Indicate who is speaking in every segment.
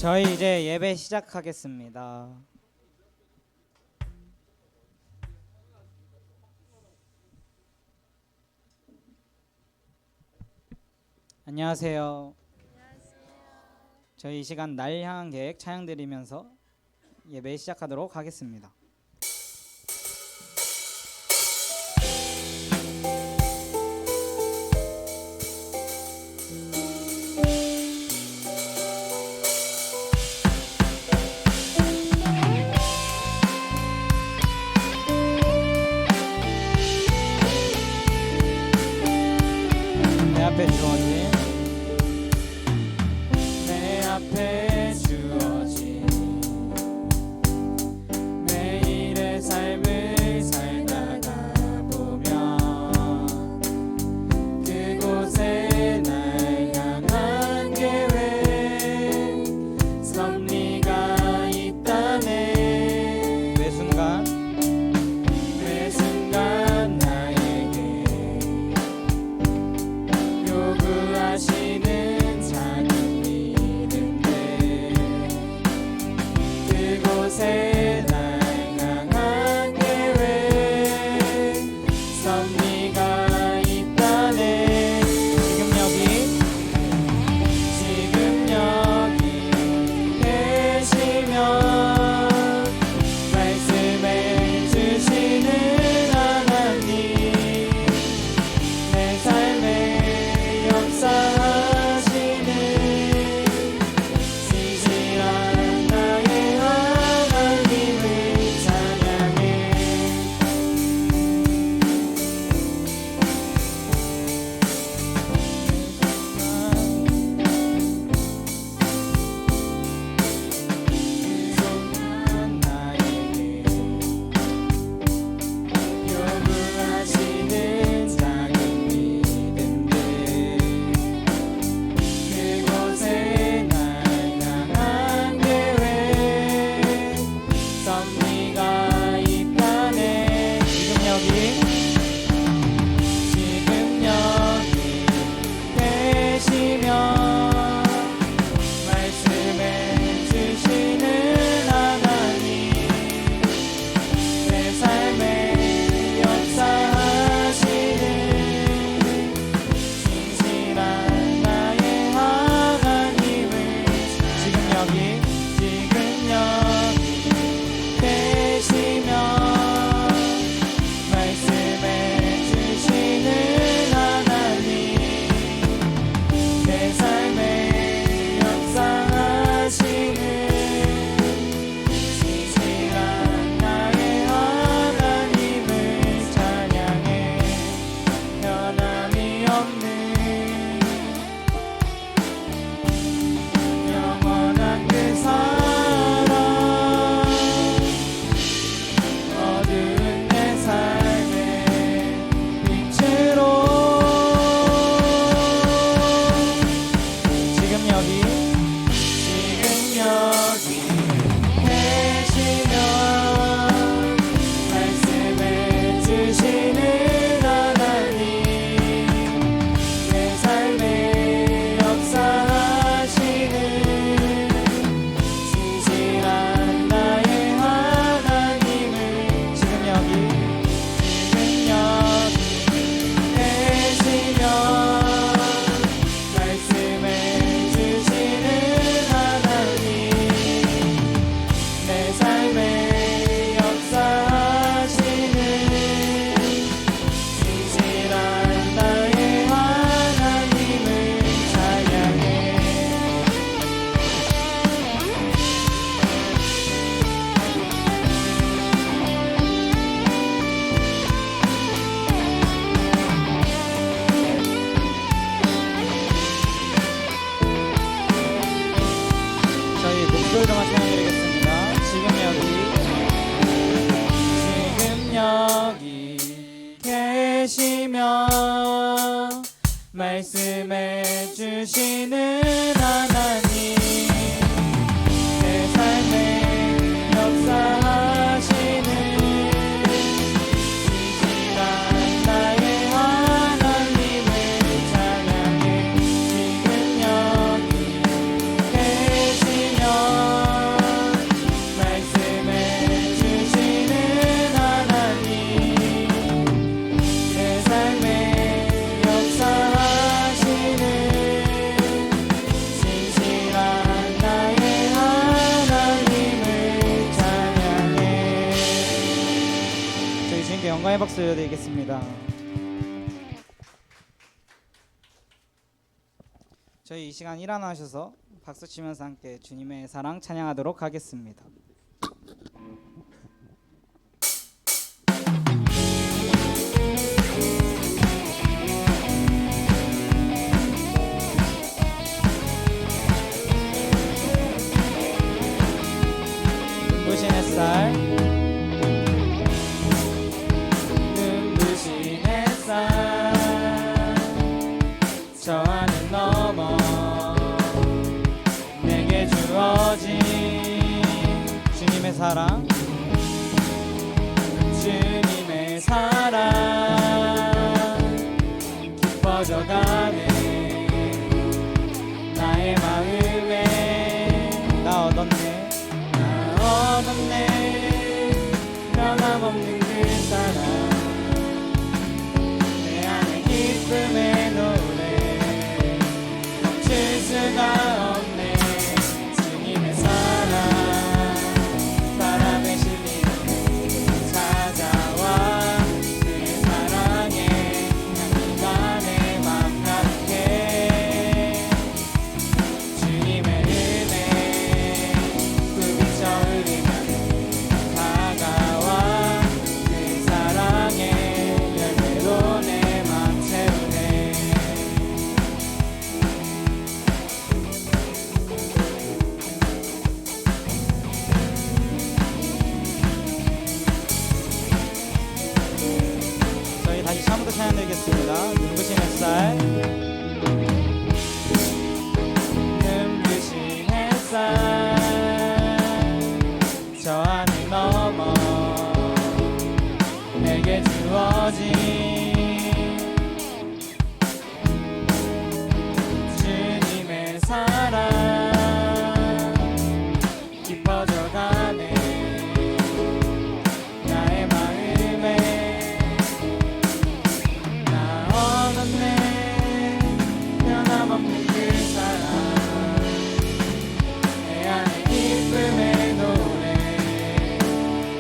Speaker 1: 저희 이제 예배 시작하겠습니다. 안녕하세요. 저희 이 시간 날 향한 계획 찬양 드리면서 예배 시작하도록 하겠습니다. 내 앞에 주어진 매일의 삶을 살다가 보면 그곳에 날 향한 계획 섭리가 있다네. 매 순간 나에게 요구하시는 작은 믿음들 그곳에 날 향한 계획 섭리가 있다네. 지금 여기 계시면 말씀해 주시는 하나님 내 삶에 역사하시는 진실한 나의 하나님을 찬양해. 소중한 나에게 요구하시는 작은 믿음들 그곳에 날 향한 계획 섭리가 있다네. 지금 여기 계시면 말씀해 주시는 하나님 내 삶에 역사하시는 진실한 나의 하나님을 지금 여기 계시면 말씀해 주시는 하나님 내 삶에 역사하시는 진실한 나의 하나님을 찬양해. 변함이 없는 영원한 그 사랑 어두운 내 삶의 빛으로 지금 여기 계시면 말씀해 주시는 하나님 내 삶에 역사하시는 진실한 나의 하나님을 지금 여기 계시면 말씀해 주시는 하나님 내 삶에 역사하시는 진실한 나의 하나님을 찬양해. 저희 목소리로만 찬양드리겠습니다. 지금 여기 계시면 말씀해 주시는 하나님 내 삶에 역사하시는 진실한 나의 하나님을 찬양해. 지금 여기 계시면 영광의 박수 드리겠습니다. 저희 이 시간 일어나셔서 박수 치면서 함께 주님의 사랑 찬양하도록 하겠습니다. 눈부신 햇살, 눈부신 햇살, 저 하늘 넘어 내게 주어진 주님의 사랑, 주님의 사랑 깊어져가네. 나의 마음에 나 얻었네, 나 얻었네. 변함없는 그 사랑, 내 안에 기쁨의 노래 멈출 수가 없네. 주님의 사랑 바람에 실리는 찾아와 그 사랑에 향기가 내 맘 가득해. 주님의 은혜 부비쳐 흐르면 다가와 그 사랑에 열매로 내 맘 채우네. 저희 다시 처음부터 찬양 드리겠습니다. 눈부신 햇살, 눈부신 햇살, 저 하늘 넘어 내게 주어진 주님의 사랑 깊어져가네. 나의 마음에 나 얻었네. 변함없는 그 사랑, 내 안에 기쁨의 노래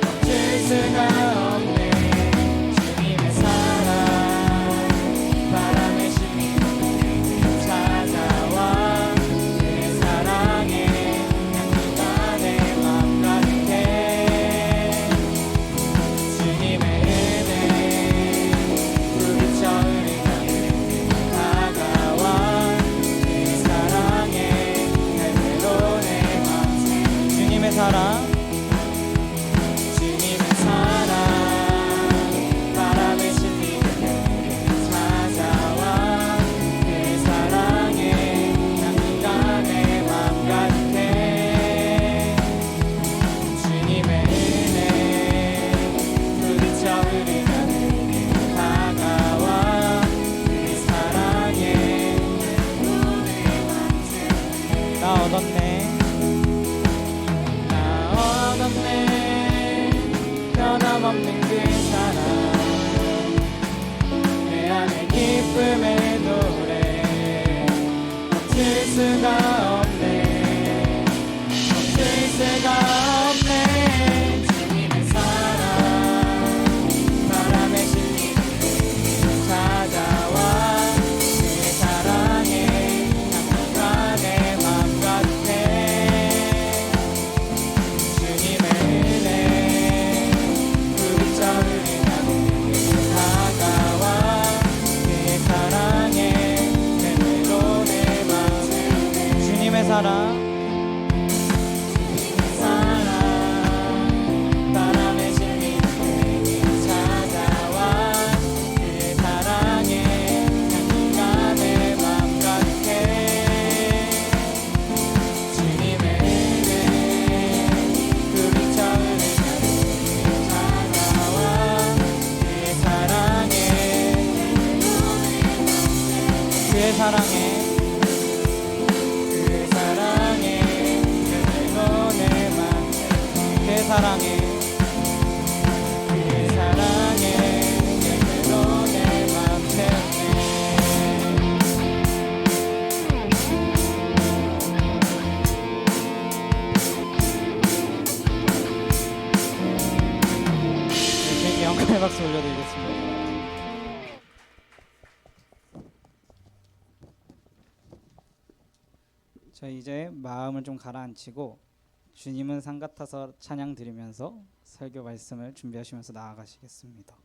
Speaker 1: 멈출 수가 없네. 주님의 사랑 바람에 실리는 찾아와 그 사랑에 향기가 내 맘 가득해. 주님의 은혜 부비쳐 흐르면 다가와 그 사랑에 열매로 내 맘 채우네. 주님의 사랑, 주님의 사랑 바람에 실리는 찾아와 그 사랑에 향기가 내 맘 가득해. 주님의 은혜 부비쳐 흐르면 다가와 그 사랑에 열매로 내 맘 채우네. 나 얻었네, 나 얻었네. 변함없는 그 사랑, 내 안에 기쁨의 노래 멈출 수가 없네. 멈출 수가 없네. 주님의 사랑 바람에 실리는 찾아와 그 사랑에 향기가 내 맘 가득해. 주님의 은혜 부비쳐 흐르면 다가와 그 사랑에 열매로 내 맘 채우네. 주님의 사랑, 주님의 사랑 바람에 실리는 찾아와 그 사랑에 향기가 내 맘 가득해. 주님의 은혜 부비쳐 흐르면 다가와 그 사랑에 그의 사랑에 그 사랑에 열매로 내 맘 채우네. 그의 사랑에 그 사랑에 열매로 내 맘 채우네. 이렇게 축하의 박수 올려드리겠습니다. 저희 이제 마음을 좀 가라앉히고 주님은 산 같아서 찬양 드리면서 설교 말씀을 준비하시면서 나아가시겠습니다.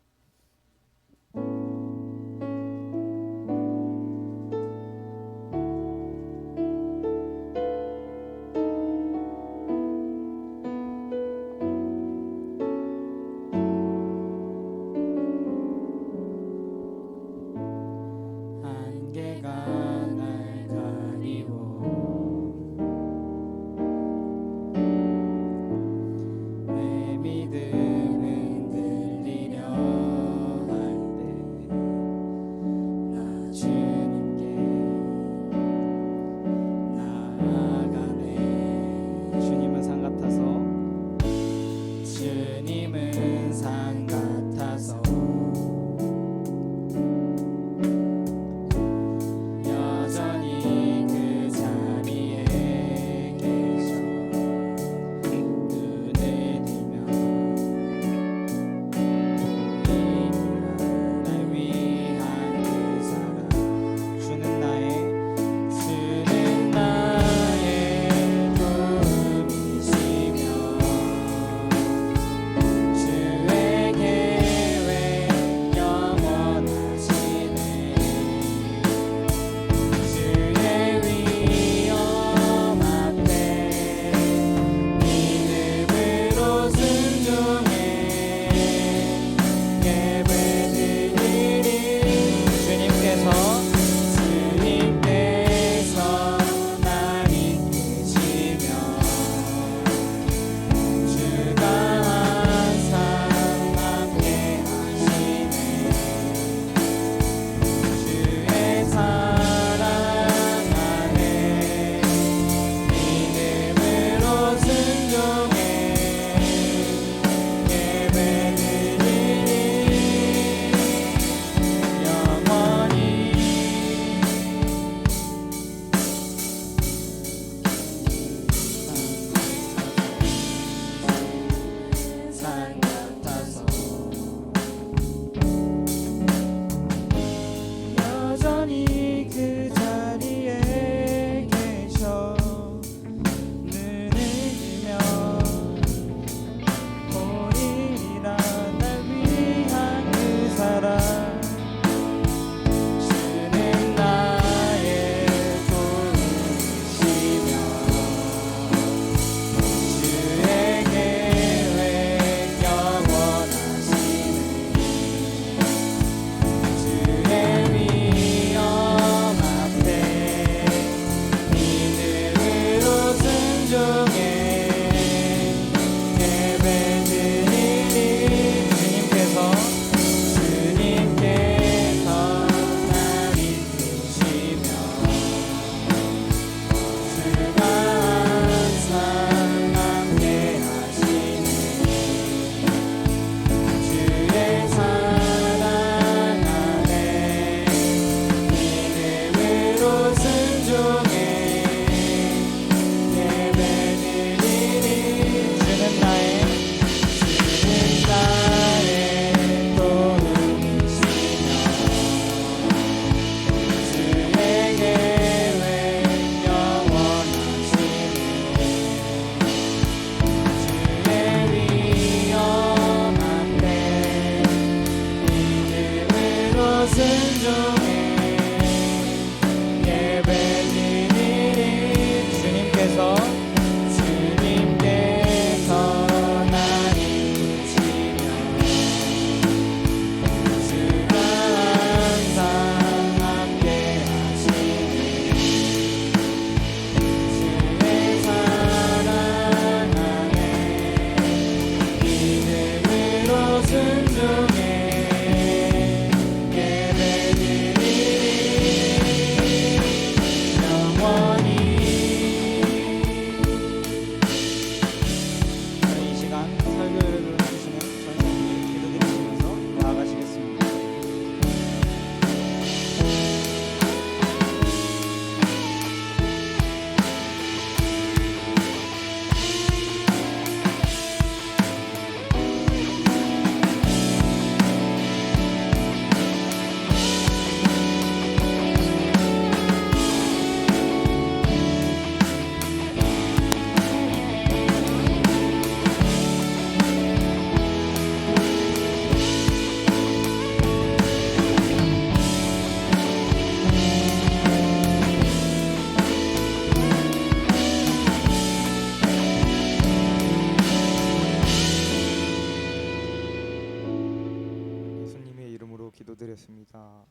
Speaker 2: 기도드렸습니다.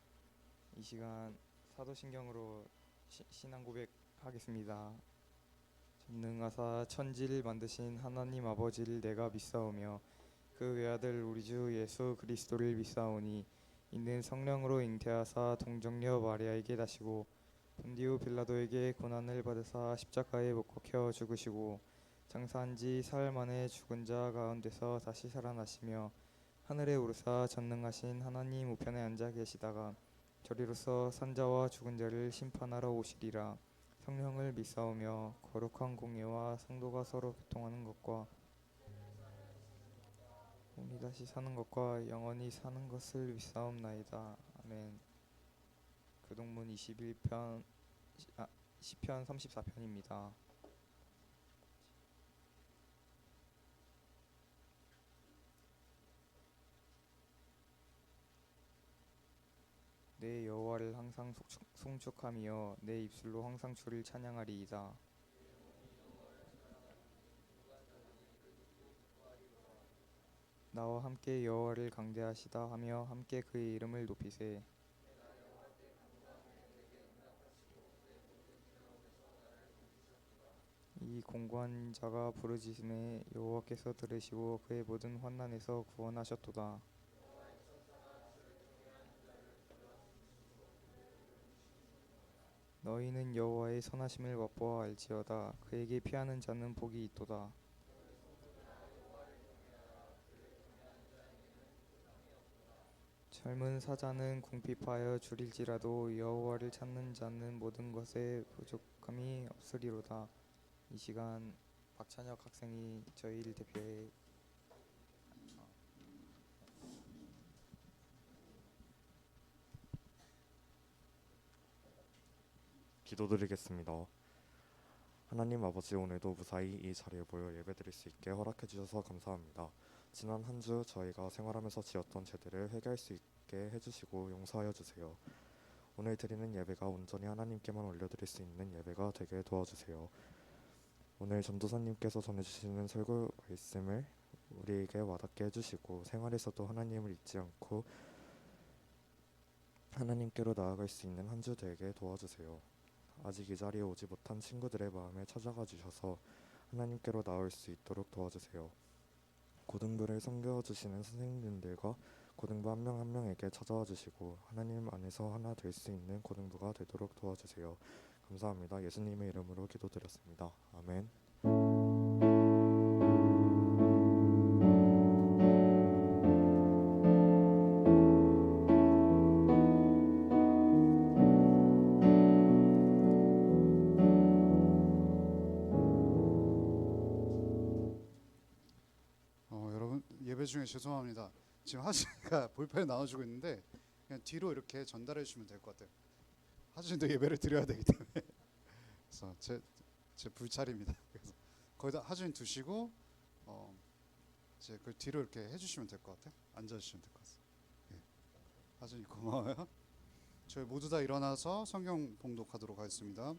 Speaker 2: 이 시간 사도신경으로 신앙 고백하겠습니다. 전능하사 천지를 만드신 하나님 아버지를 내가 믿사오며 그 외아들 우리 주 예수 그리스도를 믿사오니 이는 성령으로 잉태하사 동정녀 마리아에게 나시고 본디오 빌라도에게 고난을 받으사 십자가에 못 박혀 죽으시고 장사한 지 사흘 만에 죽은 자 가운데서 다시 살아나시며 하늘에 오르사 전능하신 하나님 우편에 앉아 계시다가 저리로서 산자와 죽은 자를 심판하러 오시리라. 성령을 믿사오며 거룩한 공예와 성도가 서로 교통하는 것과 몸이 다시 사는 것과 영원히 사는 것을 믿사옵나이다. 아멘. 교동문 21편 시편 34편입니다. 내 여호와를 항상 송축하며 내 입술로 항상 주를 찬양하리이다. 나와 함께 여호와를 강대하시다 하며 함께 그의 이름을 높이세. 이 공고한 자가 부르짖음에 여호와께서 들으시고 그의 모든 환난에서 구원하셨도다. 너희는 여호와의 선하심을 맛보아 알지어다. 그에게 피하는 자는 복이 있도다. 젊은 사자는 궁핍하여 줄일지라도 여호와를 찾는 자는 모든 것에 부족함이 없으리로다. 이 시간 박찬혁 학생이 저희를 대표해
Speaker 3: 기도드리겠습니다. 하나님 아버지, 오늘도 무사히 이 자리에 모여 예배드릴 수 있게 허락해 주셔서 감사합니다. 지난 한 주 저희가 생활하면서 지었던 죄들을 회개할 수 있게 해주시고 용서하여 주세요. 오늘 드리는 예배가 온전히 하나님께만 올려드릴 수 있는 예배가 되게 도와주세요. 오늘 전도사님께서 전해주시는 설교 말씀을 우리에게 와닿게 해주시고 생활에서도 하나님을 잊지 않고 하나님께로 나아갈 수 있는 한 주 되게 도와주세요. 아직 이 자리에 오지 못한 친구들의 마음에 찾아가 주셔서 하나님께로 나올 수 있도록 도와주세요. 고등부를 섬겨주시는 선생님들과 고등부 한 명 한 명에게 찾아와 주시고 하나님 안에서 하나 될 수 있는 고등부가 되도록 도와주세요. 감사합니다. 예수님의 이름으로 기도드렸습니다. 아멘.
Speaker 4: 여러분 예배 중에 죄송합니다. 지금 하진이가 볼펜 나눠주고 있는데 그냥 뒤로 이렇게 전달해 주시면 될 것 같아요. 하진이도 예배를 드려야 되기 때문에 그래서 제 불찰입니다. 그래서 거기다 하진이 두시고 이제 그 뒤로 이렇게 해주시면 될 것 같아요. 앉아주시면 될 것 같아요. 예. 하진이 고마워요. 저희 모두 다 일어나서 성경 봉독하도록 하겠습니다.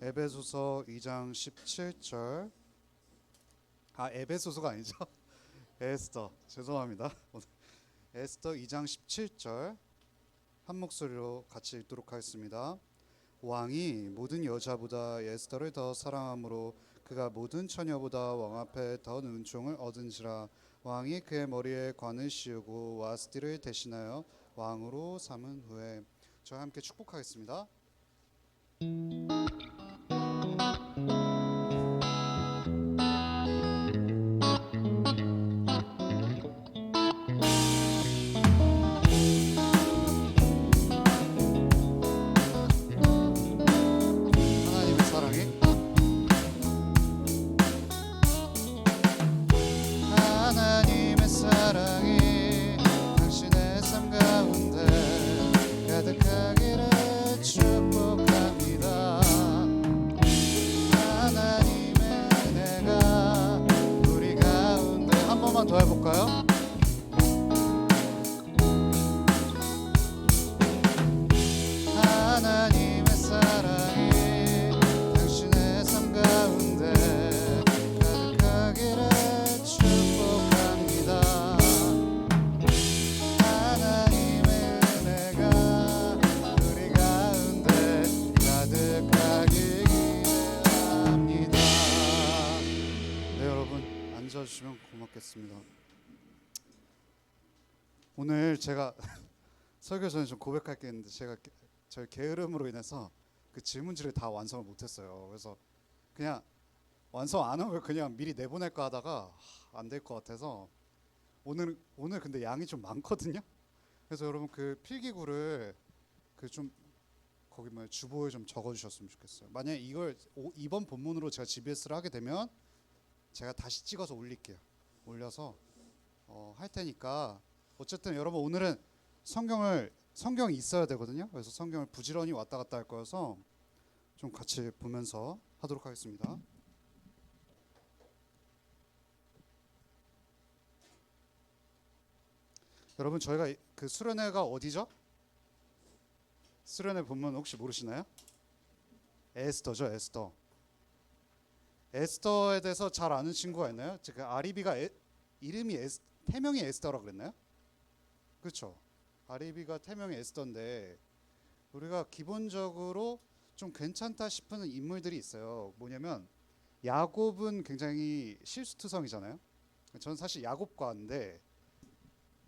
Speaker 4: 에베소서 2장 17절. 에베소서가 아니죠. 에스더, 죄송합니다. 에스더 2장 17절 한 목소리로 같이 읽도록 하겠습니다. 왕이 모든 여자보다 에스더를 더 사랑함으로 그가 모든 처녀보다 왕 앞에 더 은총을 얻은지라. 왕이 그의 머리에 관을 씌우고 와스티를 대신하여 왕으로 삼은 후에. 저와 함께 축복하겠습니다. 하나님의 사랑이 당신의 삶 가운데 가득하기를 축복합니다. 하나님의 은혜가 우리 가운데. 한 번만 더 해볼까요? 하나님의 사랑이 당신의 삶 가운데 가득하기를 축복합니다. 하나님의 하겠습니다. 오늘 제가 설교 전에 좀 고백할 게 있는데 제가 저희 게으름으로 인해서 그 질문지를 다 완성을 못했어요. 그래서 그냥 완성 안 하면 그냥 미리 내보낼까 하다가 안 될 것 같아서 오늘 근데 양이 좀 많거든요. 그래서 여러분 그 필기구를 그 좀 거기 뭐 주보에 좀 적어주셨으면 좋겠어요. 만약 이걸 이번 본문으로 제가 GBS를 하게 되면 제가 다시 찍어서 올릴게요. 올려서 할 테니까 어쨌든 여러분 오늘은 성경이 있어야 되거든요. 그래서 성경을 부지런히 왔다 갔다 할 거여서 좀 같이 보면서 하도록 하겠습니다. 여러분 저희가 그 수련회가 어디죠? 수련회 본문 혹시 모르시나요? 에스더죠, 에스더. 에스더에 대해서 잘 아는 친구가 있나요? 제가 아리비가 이름이 태명이 에스더라고 그랬나요? 그렇죠. 아리비가 태명이 에스더인데 우리가 기본적으로 좀 괜찮다 싶은 인물들이 있어요. 뭐냐면 야곱은 굉장히 실수투성이잖아요. 저는 사실 야곱과인데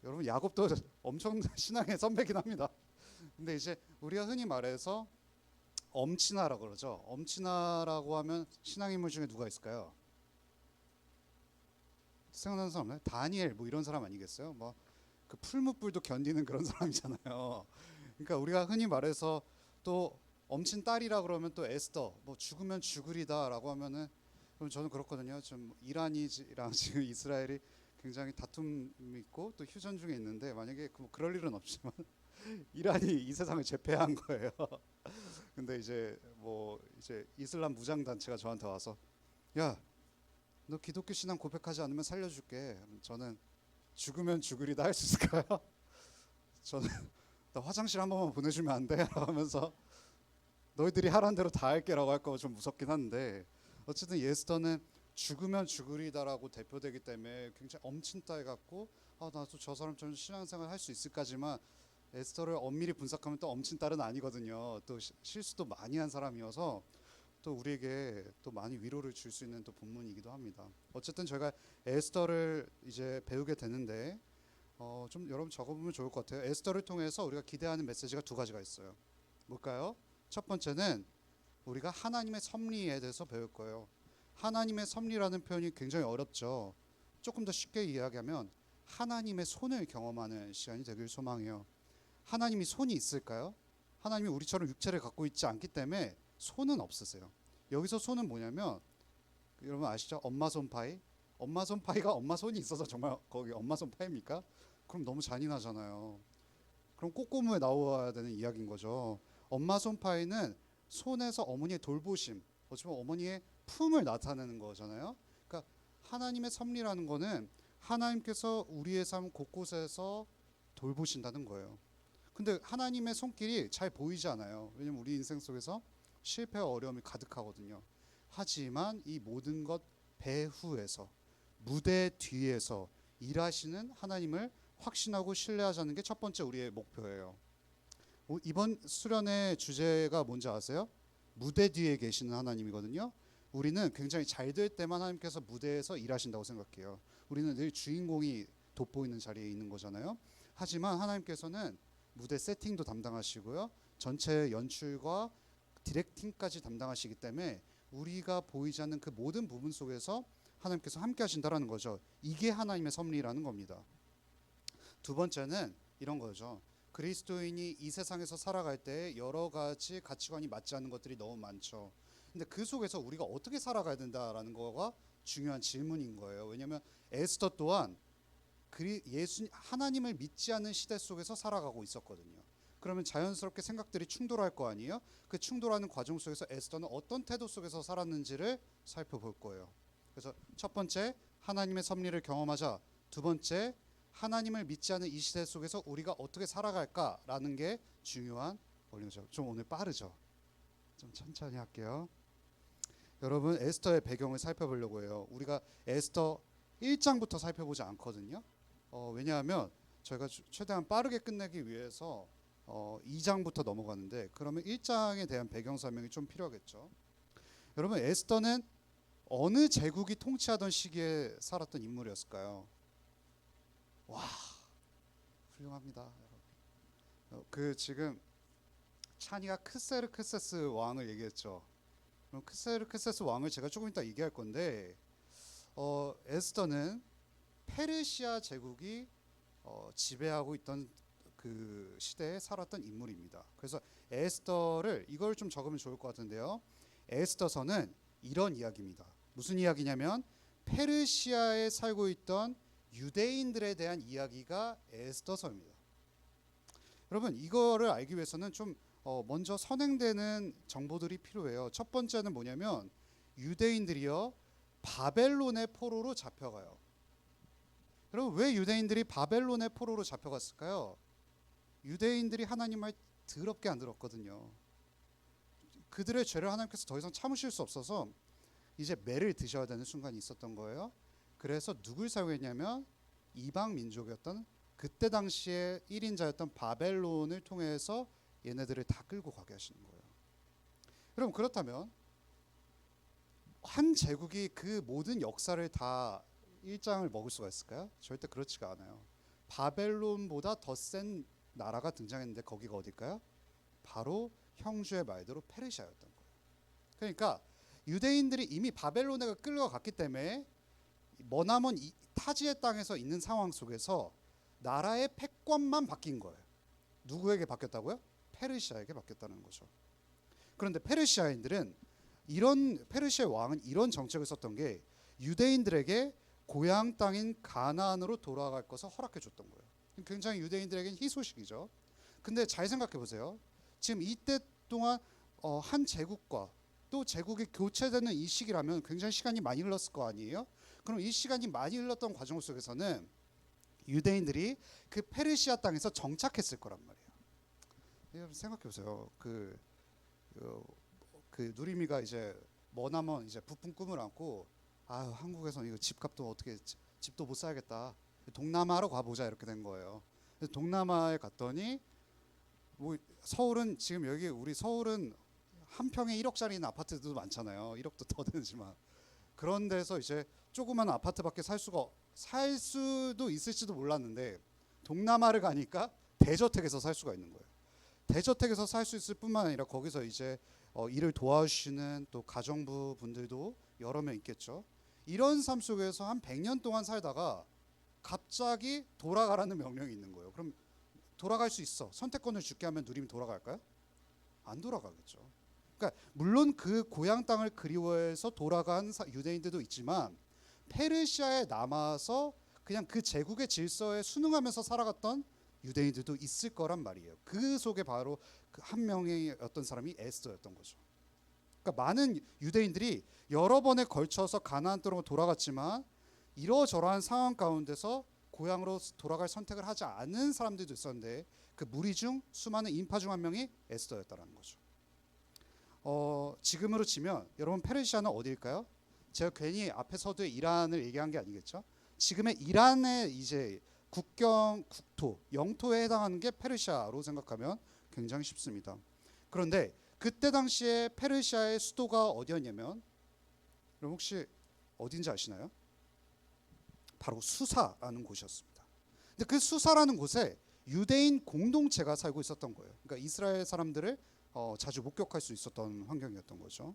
Speaker 4: 여러분 야곱도 엄청 신앙의 선배긴 합니다. 근데 이제 우리가 흔히 말해서 엄친아라고 그러죠. 엄친아라고 하면 신앙인물 중에 누가 있을까요? 생각나는 사람 없나요? 다니엘 뭐 이런 사람 아니겠어요? 뭐 그 풀무불도 견디는 그런 사람이잖아요. 그러니까 우리가 흔히 말해서 또 엄친 딸이라 그러면 또 에스더 뭐 죽으면 죽으리다라고 하면은 그럼 저는 그렇거든요. 좀 이란이랑 지금 이스라엘이 굉장히 다툼이 있고 또 휴전 중에 있는데 만약에 그럴 일은 없지만 이란이 이 세상을 제패한 거예요. 근데 이제 이슬람 무장 단체가 저한테 와서 야, 너 기독교 신앙 고백하지 않으면 살려줄게. 저는 죽으면 죽으리다 할 수 있을까요? 저는 나 화장실 한 번만 보내주면 안 돼? 하면서 너희들이 하라는 대로 다 할게라고 할 거 좀 무섭긴 한데 어쨌든 에스더는 죽으면 죽으리다라고 대표되기 때문에 굉장히 엄친딸 같고 나도 저 사람처럼 신앙생활 할 수 있을까지만 에스더를 엄밀히 분석하면 또 엄친딸은 아니거든요. 또 실수도 많이 한 사람이어서 또 우리에게 또 많이 위로를 줄 수 있는 또 본문이기도 합니다. 어쨌든 저희가 에스더를 이제 배우게 되는데 좀 여러분 적어보면 좋을 것 같아요. 에스더를 통해서 우리가 기대하는 메시지가 두 가지가 있어요. 뭘까요? 첫 번째는 우리가 하나님의 섭리에 대해서 배울 거예요. 하나님의 섭리라는 표현이 굉장히 어렵죠. 조금 더 쉽게 이야기하면 하나님의 손을 경험하는 시간이 되길 소망해요. 하나님이 손이 있을까요? 하나님이 우리처럼 육체를 갖고 있지 않기 때문에 손은 없으세요. 여기서 손은 뭐냐면 여러분 아시죠? 엄마 손파이. 엄마 손파이가 엄마 손이 있어서 정말 거기 엄마 손파입니까? 그럼 너무 잔인하잖아요. 그럼 꼬꼬무에 나와야 되는 이야기인 거죠. 엄마 손파이는 손에서 어머니의 돌보심, 어쩌면 어머니의 품을 나타내는 거잖아요. 그러니까 하나님의 섭리라는 거는 하나님께서 우리의 삶 곳곳에서 돌보신다는 거예요. 근데 하나님의 손길이 잘 보이지 않아요. 왜냐면 우리 인생 속에서 실패와 어려움이 가득하거든요. 하지만 이 모든 것 배후에서 무대 뒤에서 일하시는 하나님을 확신하고 신뢰하자는 게 첫 번째 우리의 목표예요. 이번 수련의 주제가 뭔지 아세요? 무대 뒤에 계시는 하나님이거든요. 우리는 굉장히 잘 될 때만 하나님께서 무대에서 일하신다고 생각해요. 우리는 늘 주인공이 돋보이는 자리에 있는 거잖아요. 하지만 하나님께서는 무대 세팅도 담당하시고요. 전체 연출과 디렉팅까지 담당하시기 때문에 우리가 보이지 않는 그 모든 부분 속에서 하나님께서 함께 하신다라는 거죠. 이게 하나님의 섭리라는 겁니다. 두 번째는 이런 거죠. 그리스도인이 이 세상에서 살아갈 때 여러 가지 가치관이 맞지 않는 것들이 너무 많죠. 근데 그 속에서 우리가 어떻게 살아가야 된다라는 거가 중요한 질문인 거예요. 왜냐하면 에스더 또한 하나님을 믿지 않는 시대 속에서 살아가고 있었거든요. 그러면 자연스럽게 생각들이 충돌할 거 아니에요? 그 충돌하는 과정 속에서 에스더는 어떤 태도 속에서 살았는지를 살펴볼 거예요. 그래서 첫 번째 하나님의 섭리를 경험하자. 두 번째 하나님을 믿지 않는 이 시대 속에서 우리가 어떻게 살아갈까라는 게 중요한 원리죠. 좀 오늘 빠르죠? 좀 천천히 할게요. 여러분 에스더의 배경을 살펴보려고 해요. 우리가 에스더 1장부터 살펴보지 않거든요. 왜냐하면 저희가 최대한 빠르게 끝내기 위해서 2장부터 넘어가는데 그러면 1장에 대한 배경 설명이 좀 필요하겠죠. 여러분 에스더는 어느 제국이 통치하던 시기에 살았던 인물이었을까요? 와, 훌륭합니다, 여러분. 그 지금 찬이가 크세르크세스 왕을 얘기했죠. 그럼 크세르크세스 왕을 제가 조금 이따 얘기할 건데, 에스더는 페르시아 제국이 지배하고 있던 그 시대에 살았던 인물입니다. 그래서 에스더를 이걸 좀 적으면 좋을 것 같은데요. 에스더서는 이런 이야기입니다. 무슨 이야기냐면 페르시아에 살고 있던 유대인들에 대한 이야기가 에스더서입니다. 여러분 이거를 알기 위해서는 좀 먼저 선행되는 정보들이 필요해요. 첫 번째는 뭐냐면 유대인들이요 바벨론의 포로로 잡혀가요. 여러분 왜 유대인들이 바벨론의 포로로 잡혀갔을까요? 유대인들이 하나님 말 더럽게 안 들었거든요. 그들의 죄를 하나님께서 더 이상 참으실 수 없어서 이제 매를 드셔야 되는 순간이 있었던 거예요. 그래서 누굴 사용했냐면 이방 민족이었던 그때 당시에 1인자였던 바벨론을 통해서 얘네들을 다 끌고 가게 하시는 거예요. 그럼 그렇다면 한 제국이 그 모든 역사를 다 일장을 먹을 수가 있을까요? 절대 그렇지가 않아요. 바벨론보다 더 센 나라가 등장했는데 거기가 어딜까요? 바로 형주의 말대로 페르시아였던 거예요. 그러니까 유대인들이 이미 바벨론에 끌려갔기 때문에 머나먼 타지의 땅에서 있는 상황 속에서 나라의 패권만 바뀐 거예요. 누구에게 바뀌었다고요? 페르시아에게 바뀌었다는 거죠. 그런데 페르시아인들은 페르시아 왕은 이런 정책을 썼던 게 유대인들에게 고향 땅인 가나안으로 돌아갈 것을 허락해 줬던 거예요. 굉장히 유대인들에게는 희소식이죠. 근데 잘 생각해 보세요. 지금 이때 동안 한 제국과 또 제국이 교체되는 이 시기라면 굉장히 시간이 많이 흘렀을 거 아니에요? 그럼 이 시간이 많이 흘렀던 과정 속에서는 유대인들이 그 페르시아 땅에서 정착했을 거란 말이에요. 여러분 생각해 보세요. 그 누리미가 이제 머나먼 이제 부푼 꿈을 안고 한국에서 이거 집값도 어떻게 집도 못 사야겠다. 동남아로 가보자 이렇게 된 거예요. 그래서 동남아에 갔더니 뭐 서울은 지금 여기 우리 서울은 한 평에 1억짜리 아파트도 많잖아요. 1억도 더 되지만 그런 데서 이제 조그만 아파트밖에 살 수도 있을지도 몰랐는데 동남아를 가니까 대저택에서 살 수가 있는 거예요. 대저택에서 살 수 있을 뿐만 아니라 거기서 이제 일을 도와주시는 또 가정부 분들도 여러 명 있겠죠. 이런 삶 속에서 한 100년 동안 살다가 갑자기 돌아가라는 명령이 있는 거예요. 그럼 돌아갈 수 있어. 선택권을 줄게 하면 누리면 돌아갈까요? 안 돌아가겠죠. 그러니까 물론 그 고향 땅을 그리워해서 돌아간 유대인들도 있지만 페르시아에 남아서 그냥 그 제국의 질서에 순응하면서 살아갔던 유대인들도 있을 거란 말이에요. 그 속에 바로 그 한 명의 어떤 사람이 에스더였던 거죠. 그러니까 많은 유대인들이 여러 번에 걸쳐서 가나안 땅으로 돌아갔지만 이러저러한 상황 가운데서 고향으로 돌아갈 선택을 하지 않은 사람들도 있었는데 그 무리 중 수많은 인파 중 한 명이 에스더였다는 거죠. 지금으로 치면 여러분 페르시아는 어디일까요? 제가 괜히 앞에 서두에 이란을 얘기한 게 아니겠죠? 지금의 이란의 이제 국토, 영토에 해당하는 게 페르시아로 생각하면 굉장히 쉽습니다. 그런데 그때 당시에 페르시아의 수도가 어디였냐면 여러분 혹시 어딘지 아시나요? 바로 수사라는 곳이었습니다. 근데 그 수사라는 곳에 유대인 공동체가 살고 있었던 거예요. 그러니까 이스라엘 사람들을 자주 목격할 수 있었던 환경이었던 거죠.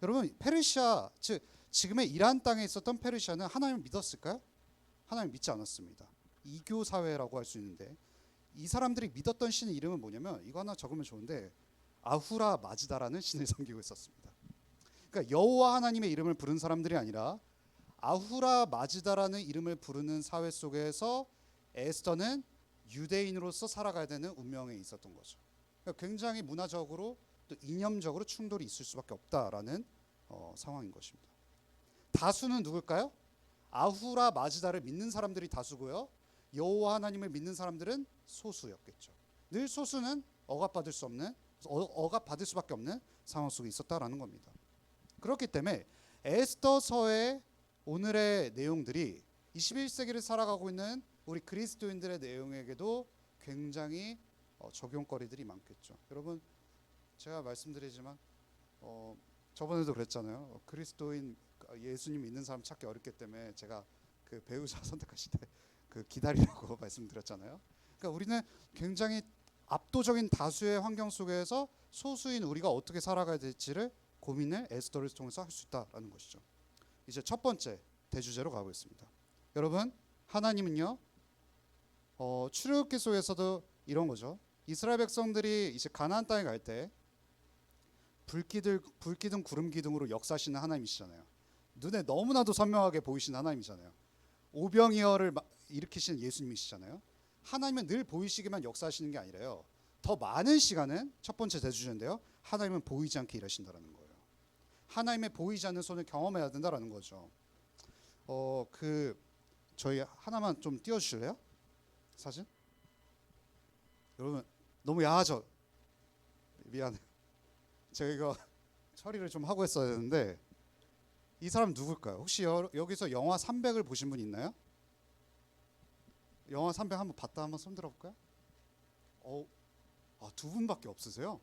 Speaker 4: 여러분 페르시아 즉 지금의 이란 땅에 있었던 페르시아는 하나님을 믿었을까요? 하나님을 믿지 않았습니다. 이교 사회라고 할 수 있는데 이 사람들이 믿었던 신의 이름은 뭐냐면 이거 하나 적으면 좋은데 아후라 마즈다라는 신을 섬기고 있었습니다. 그러니까 여호와 하나님의 이름을 부른 사람들이 아니라 아후라 마즈다라는 이름을 부르는 사회 속에서 에스더는 유대인으로서 살아가야 되는 운명에 있었던 거죠. 그러니까 굉장히 문화적으로 또 이념적으로 충돌이 있을 수밖에 없다라는 상황인 것입니다. 다수는 누굴까요? 아후라 마즈다를 믿는 사람들이 다수고요. 여호와 하나님을 믿는 사람들은 소수였겠죠. 늘 소수는 억압받을 수밖에 없는 상황 속에 있었다라는 겁니다. 그렇기 때문에 에스더서의 오늘의 내용들이 21세기를 살아가고 있는 우리 그리스도인들의 내용에게도 굉장히 적용거리들이 많겠죠. 여러분 제가 말씀드리지만 저번에도 그랬잖아요. 예수님 믿는 사람 찾기 어렵기 때문에 제가 그 배우자 선택하실 때 그 기다리라고 말씀드렸잖아요. 그러니까 우리는 굉장히 압도적인 다수의 환경 속에서 소수인 우리가 어떻게 살아가야 될지를 고민을 에스더를 통해서 할 수 있다라는 것이죠. 이제 첫 번째 대주제로 가보겠습니다. 여러분, 하나님은요, 출애굽기 속에서도 이런 거죠. 이스라엘 백성들이 이제 가나안 땅에 갈 때 불기둥 구름기둥으로 역사하시는 하나님이시잖아요. 눈에 너무나도 선명하게 보이시는 하나님이잖아요. 오병이어를 일으키시는 예수님이시잖아요. 하나님은 늘 보이시기만 역사하시는 게 아니라요. 더 많은 시간은 첫 번째 대주제인데요. 하나님은 보이지 않게 일하신다라는 거예요. 하나님의 보이지 않는 손을 경험해야 된다라는 거죠. 저희 하나만 좀 띄워주실래요? 사진? 여러분 너무 야하죠? 미안해. 제가 이거 처리를 좀 하고 했어야 되는데 이 사람 누굴까요? 혹시 여기서 영화 300을 보신 분 있나요? 영화 300 한번 봤다 한번 손 들어볼까요? 두 분밖에 없으세요?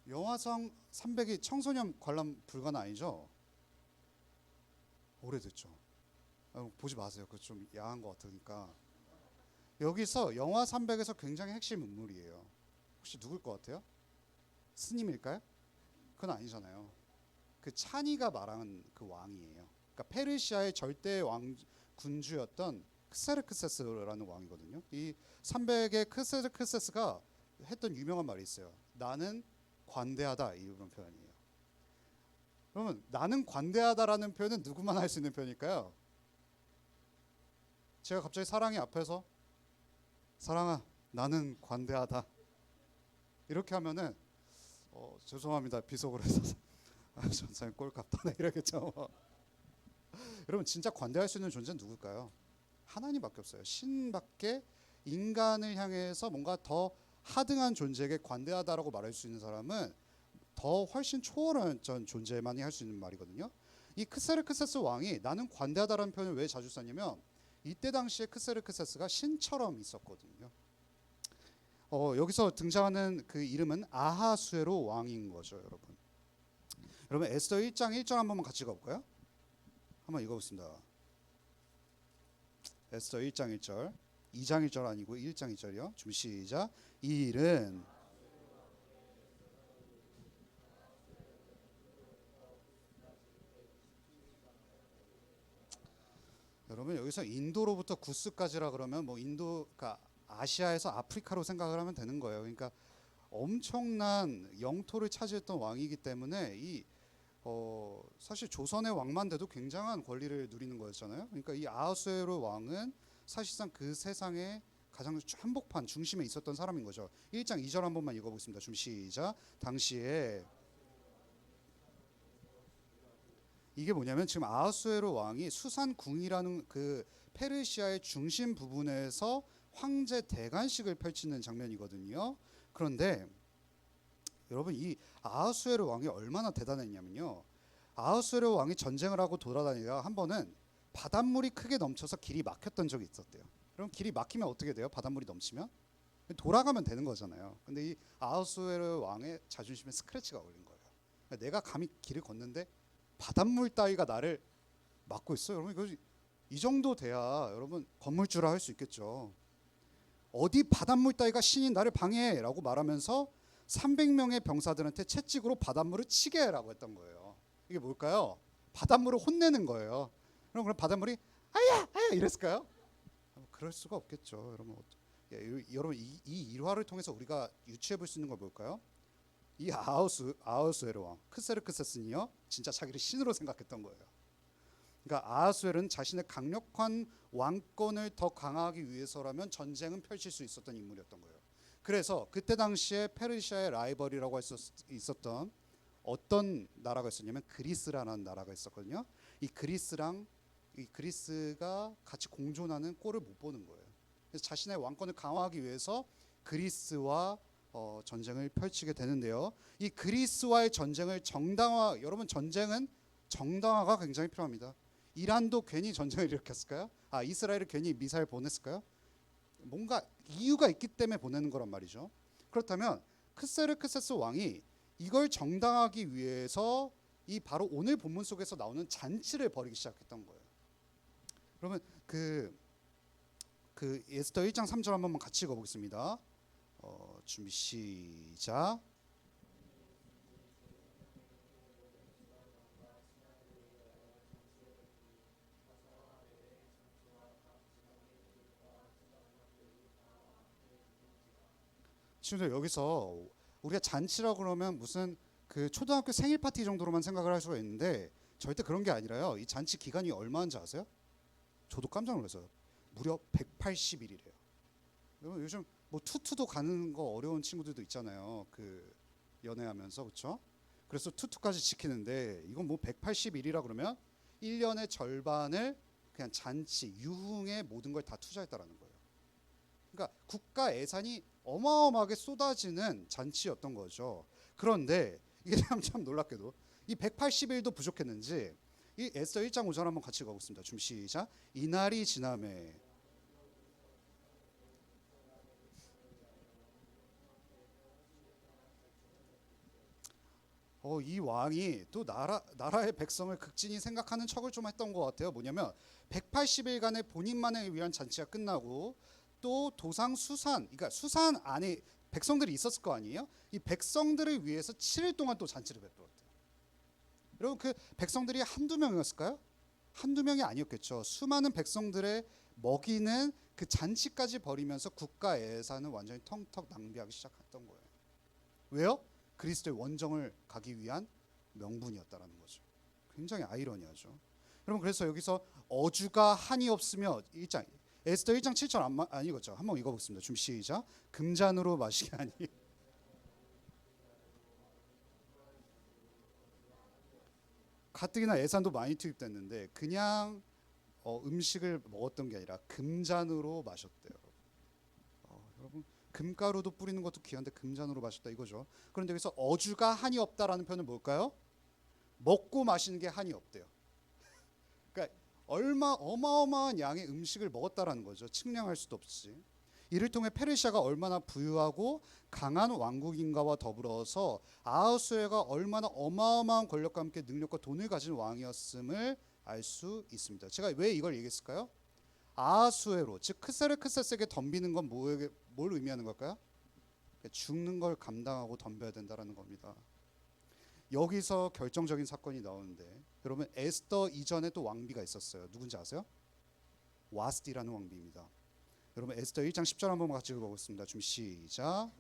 Speaker 4: 영화상 300이 청소년 관람 불가는 아니죠? 오래됐죠. 보지 마세요. 그거 좀 야한 것 같으니까. 여기서 영화 300에서 굉장히 핵심 인물이에요. 혹시 누굴 것 같아요? 스님일까요? 그건 아니잖아요. 그 찬이가 말한 그 왕이에요. 그러니까 페르시아의 절대 왕 군주였던 크세르크세스라는 왕이거든요. 이 300의 크세르크세스가 했던 유명한 말이 있어요. 나는 관대하다, 이런 표현이에요. 그러면 나는 관대하다라는 표현은 누구만 할 수 있는 표현일까요? 제가 갑자기 사랑이 앞에서 사랑아 나는 관대하다 이렇게 하면은 죄송합니다 비속어로 해서 전사님 꼴값다네 이러겠죠. 여러분 진짜 관대할 수 있는 존재는 누굴까요? 하나님밖에 없어요. 신밖에 인간을 향해서 뭔가 더 하등한 존재에게 관대하다라고 말할 수 있는 사람은 더 훨씬 초월한 존재만이 할 수 있는 말이거든요. 이 크세르크세스 왕이 나는 관대하다라는 표현을 왜 자주 썼냐면 이때 당시에 크세르크세스가 신처럼 있었거든요. 여기서 등장하는 그 이름은 아하수에로 왕인 거죠, 여러분. 여러분 에스더 1장 1절 한 번만 같이 읽어볼까요? 한번 읽어보겠습니다. 에스더 1장 1절 2장 1절 아니고 1장 2절이요. 준비 시작. 이 일은 여러분 여기서 인도로부터 구스까지라 그러면 뭐 인도 그러니까 아시아에서 아프리카로 생각을 하면 되는 거예요. 그러니까 엄청난 영토를 차지했던 왕이기 때문에 사실 조선의 왕만 돼도 굉장한 권리를 누리는 거였잖아요. 그러니까 이 아하수에로 왕은 사실상 그 세상의 가장 한복판 중심에 있었던 사람인 거죠. 1장 2절 한 번만 읽어보겠습니다. 준비 시작. 당시에 이게 뭐냐면 지금 아하수에로 왕이 수산궁이라는 그 페르시아의 중심 부분에서 황제 대관식을 펼치는 장면이거든요. 그런데 여러분 이 아하수에로 왕이 얼마나 대단했냐면요. 아하수에로 왕이 전쟁을 하고 돌아다니다가 한 번은 바닷물이 크게 넘쳐서 길이 막혔던 적이 있었대요. 그럼 길이 막히면 어떻게 돼요? 바닷물이 넘치면 돌아가면 되는 거잖아요. 근데 이 아하수에로 왕의 자존심에 스크래치가 걸린 거예요. 그러니까 내가 감히 길을 걷는데 바닷물 따위가 나를 막고 있어요. 여러분 이 정도 돼야 여러분 건물주라 할 수 있겠죠. 어디 바닷물 따위가 신이 나를 방해라고 말하면서 300명의 병사들한테 채찍으로 바닷물을 치게 해라고 했던 거예요. 이게 뭘까요? 바닷물을 혼내는 거예요. 그럼 바닷물이 아야 아야 이랬을까요? 그럴 수가 없겠죠. 여러분 이 일화를 통해서 우리가 유추해 볼 수 있는 건 뭘까요? 이 아하수에로 왕 크세르크세스는요 진짜 자기를 신으로 생각했던 거예요. 그러니까 아하수에로는 자신의 강력한 왕권을 더 강화하기 위해서라면 전쟁은 펼칠 수 있었던 인물이었던 거예요. 그래서 그때 당시에 페르시아의 라이벌이라고 할 수 있었던 어떤 나라가 있었냐면 그리스라는 나라가 있었거든요. 이 그리스가 같이 공존하는 꼴을 못 보는 거예요. 그래서 자신의 왕권을 강화하기 위해서 그리스와 전쟁을 펼치게 되는데요. 이 그리스와의 전쟁을 여러분 전쟁은 정당화가 굉장히 필요합니다. 이란도 괜히 전쟁을 일으켰을까요? 이스라엘이 괜히 미사일 보냈을까요? 뭔가 이유가 있기 때문에 보내는 거란 말이죠. 그렇다면 크세르크세스 왕이 이걸 정당하기 위해서 이 바로 오늘 본문 속에서 나오는 잔치를 벌이기 시작했던 거예요. 그러면 그 에스더 1장 3절 한 번만 같이 읽어보겠습니다. 준비 시작. 지금 여기서 우리가 잔치라고 그러면 무슨 그 초등학교 생일 파티 정도로만 생각을 할 수가 있는데 절대 그런 게 아니라요. 이 잔치 기간이 얼마인지 아세요? 저도 깜짝 놀랐어요. 무려 180일이래요. 요즘 뭐 투투도 가는 거 어려운 친구들도 있잖아요. 그 연애하면서 그렇죠? 그래서 투투까지 지키는데 이건 뭐 180일이라 그러면 1년의 절반을 그냥 잔치, 유흥에 모든 걸 다 투자했다라는 거예요. 그러니까 국가 예산이 어마어마하게 쏟아지는 잔치였던 거죠. 그런데 이게 참 놀랍게도 이 180일도 부족했는지 이 에스더 1장 5절 한번 같이 읽어보겠습니다. 준비 시작. 이날이 지남에 이 왕이 또 나라의 백성을 극진히 생각하는 척을 좀 했던 것 같아요. 뭐냐면 180일간의 본인만을 위한 잔치가 끝나고 또 도상 수산, 그러니까 수산 안에 백성들이 있었을 거 아니에요? 이 백성들을 위해서 7일 동안 또 잔치를 베풀었대요. 여러분 그 백성들이 한두 명이었을까요? 한두 명이 아니었겠죠. 수많은 백성들의 먹이는 그 잔치까지 벌이면서 국가 예산을 완전히 텅텅 낭비하기 시작했던 거예요. 왜요? 그리스도의 원정을 가기 위한 명분이었다라는 거죠. 굉장히 아이러니하죠. 여러분 그래서 여기서 어주가 한이 없으며 에스더 1장 7절 안 읽었죠? 한번 읽어보겠습니다. 준비 시작. 금잔으로 마시게 하니 가뜩이나 예산도 많이 투입됐는데 그냥 음식을 먹었던 게 아니라 금잔으로 마셨대요. 여러분 금가루도 뿌리는 것도 귀한데 금잔으로 마셨다 이거죠. 그런데 여기서 어주가 한이 없다라는 표현은 뭘까요? 먹고 마시는 게 한이 없대요. 그러니까 어마어마한 양의 음식을 먹었다라는 거죠. 측량할 수도 없이. 이를 통해 페르시아가 얼마나 부유하고 강한 왕국인가와 더불어서 아하수에가 얼마나 어마어마한 권력과 함께 능력과 돈을 가진 왕이었음을 알 수 있습니다. 제가 왜 이걸 얘기했을까요? 아하수에로 즉 크세르크세스에게 덤비는 건 뭘 의미하는 걸까요? 죽는 걸 감당하고 덤벼야 된다라는 겁니다. 여기서 결정적인 사건이 나오는데 여러분 에스더 이전에 또 왕비가 있었어요. 누군지 아세요? 와스디라는 왕비입니다. 여러분 에스더 1장 10절 한번 같이 읽어보겠습니다. 준비 시작.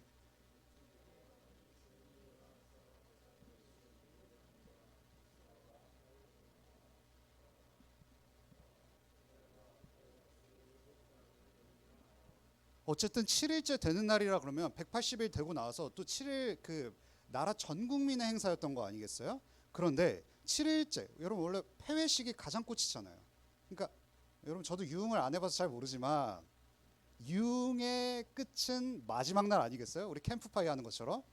Speaker 4: 어쨌든 7일째 되는 날이라 그러면 180일 되고 나서 또 7일 그 나라 전 국민의 행사였던 거 아니겠어요? 그런데 7일째 여러분 원래 폐회식이 가장 꽃이잖아요. 그러니까 여러분 저도 유흥을 안 해봐서 잘 모르지만 유흥의 끝은 마지막 날 아니겠어요? 우리 캠프파이 하는 것처럼.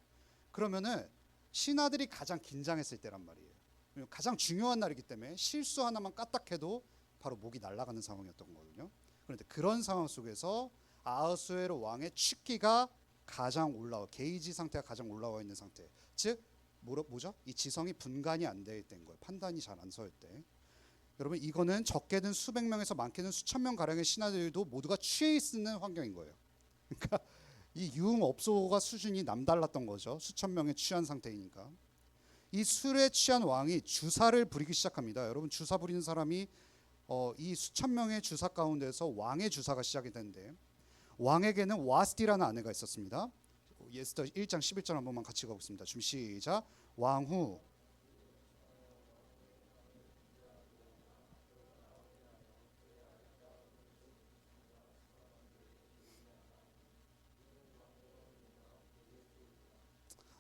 Speaker 4: 그러면은 신하들이 가장 긴장했을 때란 말이에요. 가장 중요한 날이기 때문에 실수 하나만 까딱해도 바로 목이 날아가는 상황이었던 거거든요. 그런데 그런 상황 속에서 아하수에로 왕의 취기가 가장 게이지 상태가 가장 올라와 있는 상태. 즉 뭐죠? 이 지성이 분간이 안 될 때인 거예요. 판단이 잘 안 서일 때. 여러분 이거는 적게는 수백 명에서 많게는 수천 명 가량의 신하들도 모두가 취해 있는 환경인 거예요. 그러니까 이 유흥업소가 수준이 남달랐던 거죠. 수천 명의 취한 상태이니까. 이 술에 취한 왕이 주사를 부리기 시작합니다. 여러분 주사 부리는 사람이 이 수천 명의 주사 가운데서 왕의 주사가 시작이 되는데 왕에게는 와스디라는 아내가 있었습니다. 에스더 1장 11절 한 번만 같이 가보겠습니다. 준비 시작. 왕후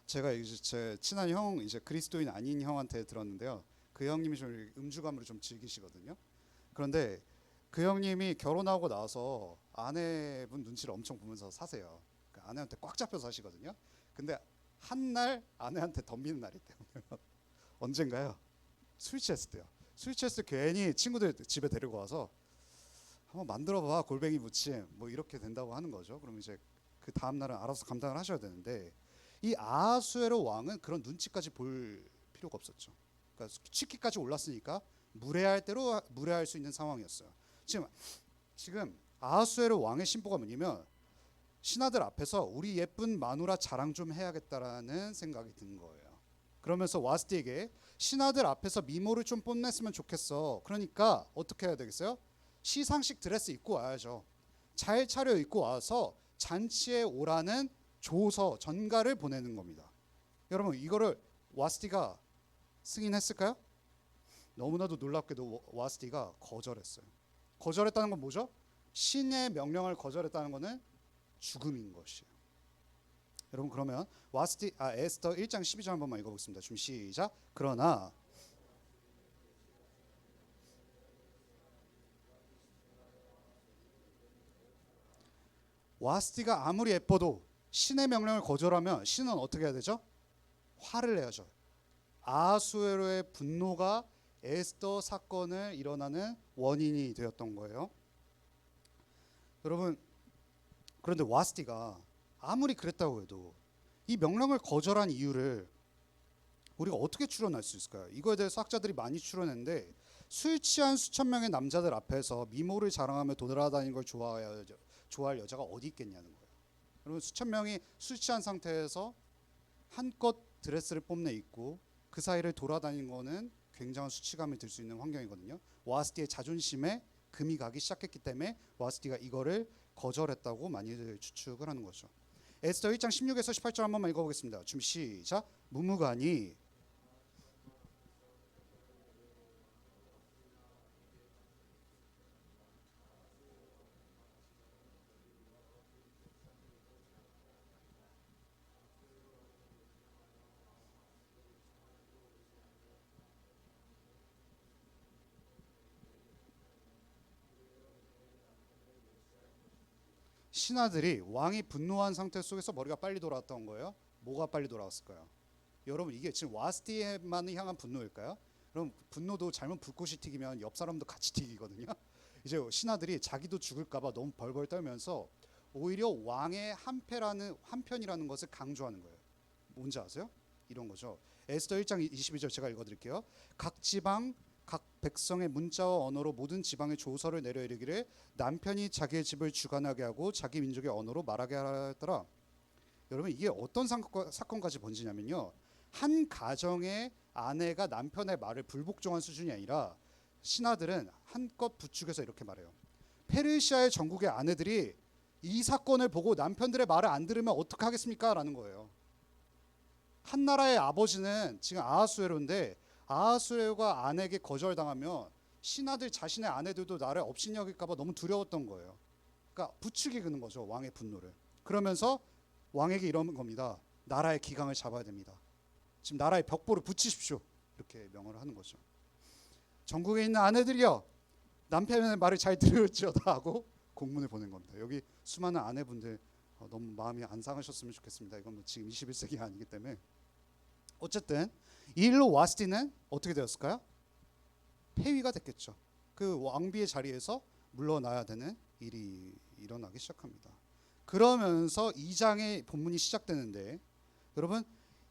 Speaker 4: 제가 이제 제 친한 형 이제 그리스도인 아닌 형한테 들었는데요. 그 형님이 좀 음주감을 좀 즐기시거든요. 그런데 그 형님이 결혼하고 나서 아내분 눈치를 엄청 보면서 사세요. 그 아내한테 꽉 잡혀 사시거든요. 근데 한 날 아내한테 덤비는 날이 있대요. 언젠가요? 술 취했을 때요. 술 취했을 때 괜히 친구들 집에 데리고 와서 한번 만들어봐 골뱅이 무침 뭐 이렇게 된다고 하는 거죠. 그럼 이제 그 다음 날은 알아서 감당을 하셔야 되는데 이 아하수에로 왕은 그런 눈치까지 볼 필요가 없었죠. 그러니까 취기까지 올랐으니까 무례할 대로 무례할 수 있는 상황이었어요. 지금 아하수에로 왕의 신보가 뭐냐면 신하들 앞에서 우리 예쁜 마누라 자랑 좀 해야겠다라는 생각이 든 거예요. 그러면서 와스티에게 신하들 앞에서 미모를 좀 뽐냈으면 좋겠어. 그러니까 어떻게 해야 되겠어요? 시상식 드레스 입고 와야죠. 잘 차려 입고 와서 잔치에 오라는 조서 전가를 보내는 겁니다. 여러분 이거를 와스티가 승인했을까요? 너무나도 놀랍게도 와스티가 거절했어요. 거절했다는 건 뭐죠? 신의 명령을 거절했다는 것은 죽음인 것이에요. 여러분 그러면 에스더 1장 12절 한 번만 읽어보겠습니다. 좀 시작. 그러나 와스티가 아무리 예뻐도 신의 명령을 거절하면 신은 어떻게 해야 되죠? 화를 내야죠. 아하수에로의 분노가 에스더 사건을 일어나는 원인이 되었던 거예요. 여러분 그런데 와스티가 아무리 그랬다고 해도 이 명령을 거절한 이유를 우리가 어떻게 추론할 수 있을까요? 이거에 대해서 학자들이 많이 추론했는데 술 취한 수천 명의 남자들 앞에서 미모를 자랑하며 돌아다니는 걸 좋아할 여자가 어디 있겠냐는 거예요. 여러분 수천 명이 술 취한 상태에서 한껏 드레스를 뽐내 입고 그 사이를 돌아다니는 거는 굉장한 수치감이 들 수 있는 환경이거든요. 와스티의 자존심에 금이 가기 시작했기 때문에 와스티가 이거를 거절했다고 많이들 추측을 하는 거죠. 에스더 1장 16에서 18절 한 번만 읽어보겠습니다. 좀 시작. 무무간이 신하들이 왕이 분노한 상태 속에서 머리가 빨리 돌아왔던 거예요. 뭐가 빨리 돌아왔을까요? 여러분 이게 지금 와스티에만 향한 분노일까요? 그럼 분노도 잘못 불꽃이 튀기면 옆 사람도 같이 튀기거든요. 이제 신하들이 자기도 죽을까봐 너무 벌벌 떨면서 오히려 왕의 한편이라는 것을 강조하는 거예요. 뭔지 아세요? 이런 거죠. 에스더 1장 22절 제가 읽어드릴게요. 각 지방 각 백성의 문자와 언어로 모든 지방에 조서를 내려 이르기를 남편이 자기의 집을 주관하게 하고 자기 민족의 언어로 말하게 하더라. 여러분 이게 어떤 사건까지 번지냐면요. 한 가정의 아내가 남편의 말을 불복종한 수준이 아니라 신하들은 한껏 부축해서 이렇게 말해요. 페르시아의 전국의 아내들이 이 사건을 보고 남편들의 말을 안 들으면 어떻게 하겠습니까? 라는 거예요. 한 나라의 아버지는 지금 아하수에로인데 아하수에로가 아내에게 거절당하면 신하들 자신의 아내들도 나를 업신여길까 봐 너무 두려웠던 거예요. 그러니까 부추기 그는 거죠. 왕의 분노를. 그러면서 왕에게 이러는 겁니다. 나라의 기강을 잡아야 됩니다. 지금 나라의 벽보를 붙이십시오. 이렇게 명을 하는 거죠. 전국에 있는 아내들이여 남편의 말을 잘 들을지어다 하고 공문을 보낸 겁니다. 여기 수많은 아내분들 너무 마음이 안 상하셨으면 좋겠습니다. 이건 뭐 지금 21세기가 아니기 때문에 어쨌든 이 일로 와스티는 어떻게 되었을까요? 폐위가 됐겠죠. 그 왕비의 자리에서 물러나야 되는 일이 일어나기 시작합니다. 그러면서 2장의 본문이 시작되는데 여러분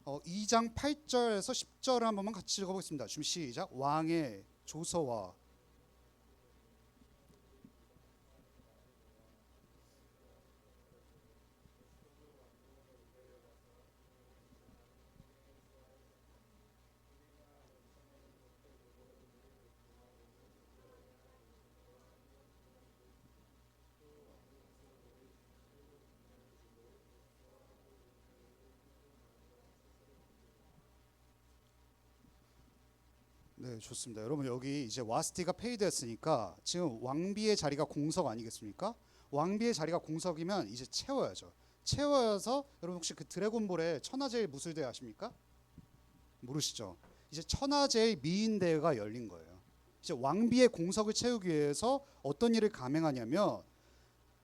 Speaker 4: 2장 8절에서 10절을 한 번만 같이 읽어보겠습니다. 준비 시작. 왕의 조서와 네, 좋습니다. 여러분 여기 이제 와스티가 폐위됐으니까 지금 왕비의 자리가 공석 아니겠습니까? 왕비의 자리가 공석이면 이제 채워야죠. 채워서 여러분 혹시 그 드래곤볼에 천하제일 무술대회 아십니까? 모르시죠? 이제 천하제일 미인대회가 열린 거예요. 이제 왕비의 공석을 채우기 위해서 어떤 일을 감행하냐면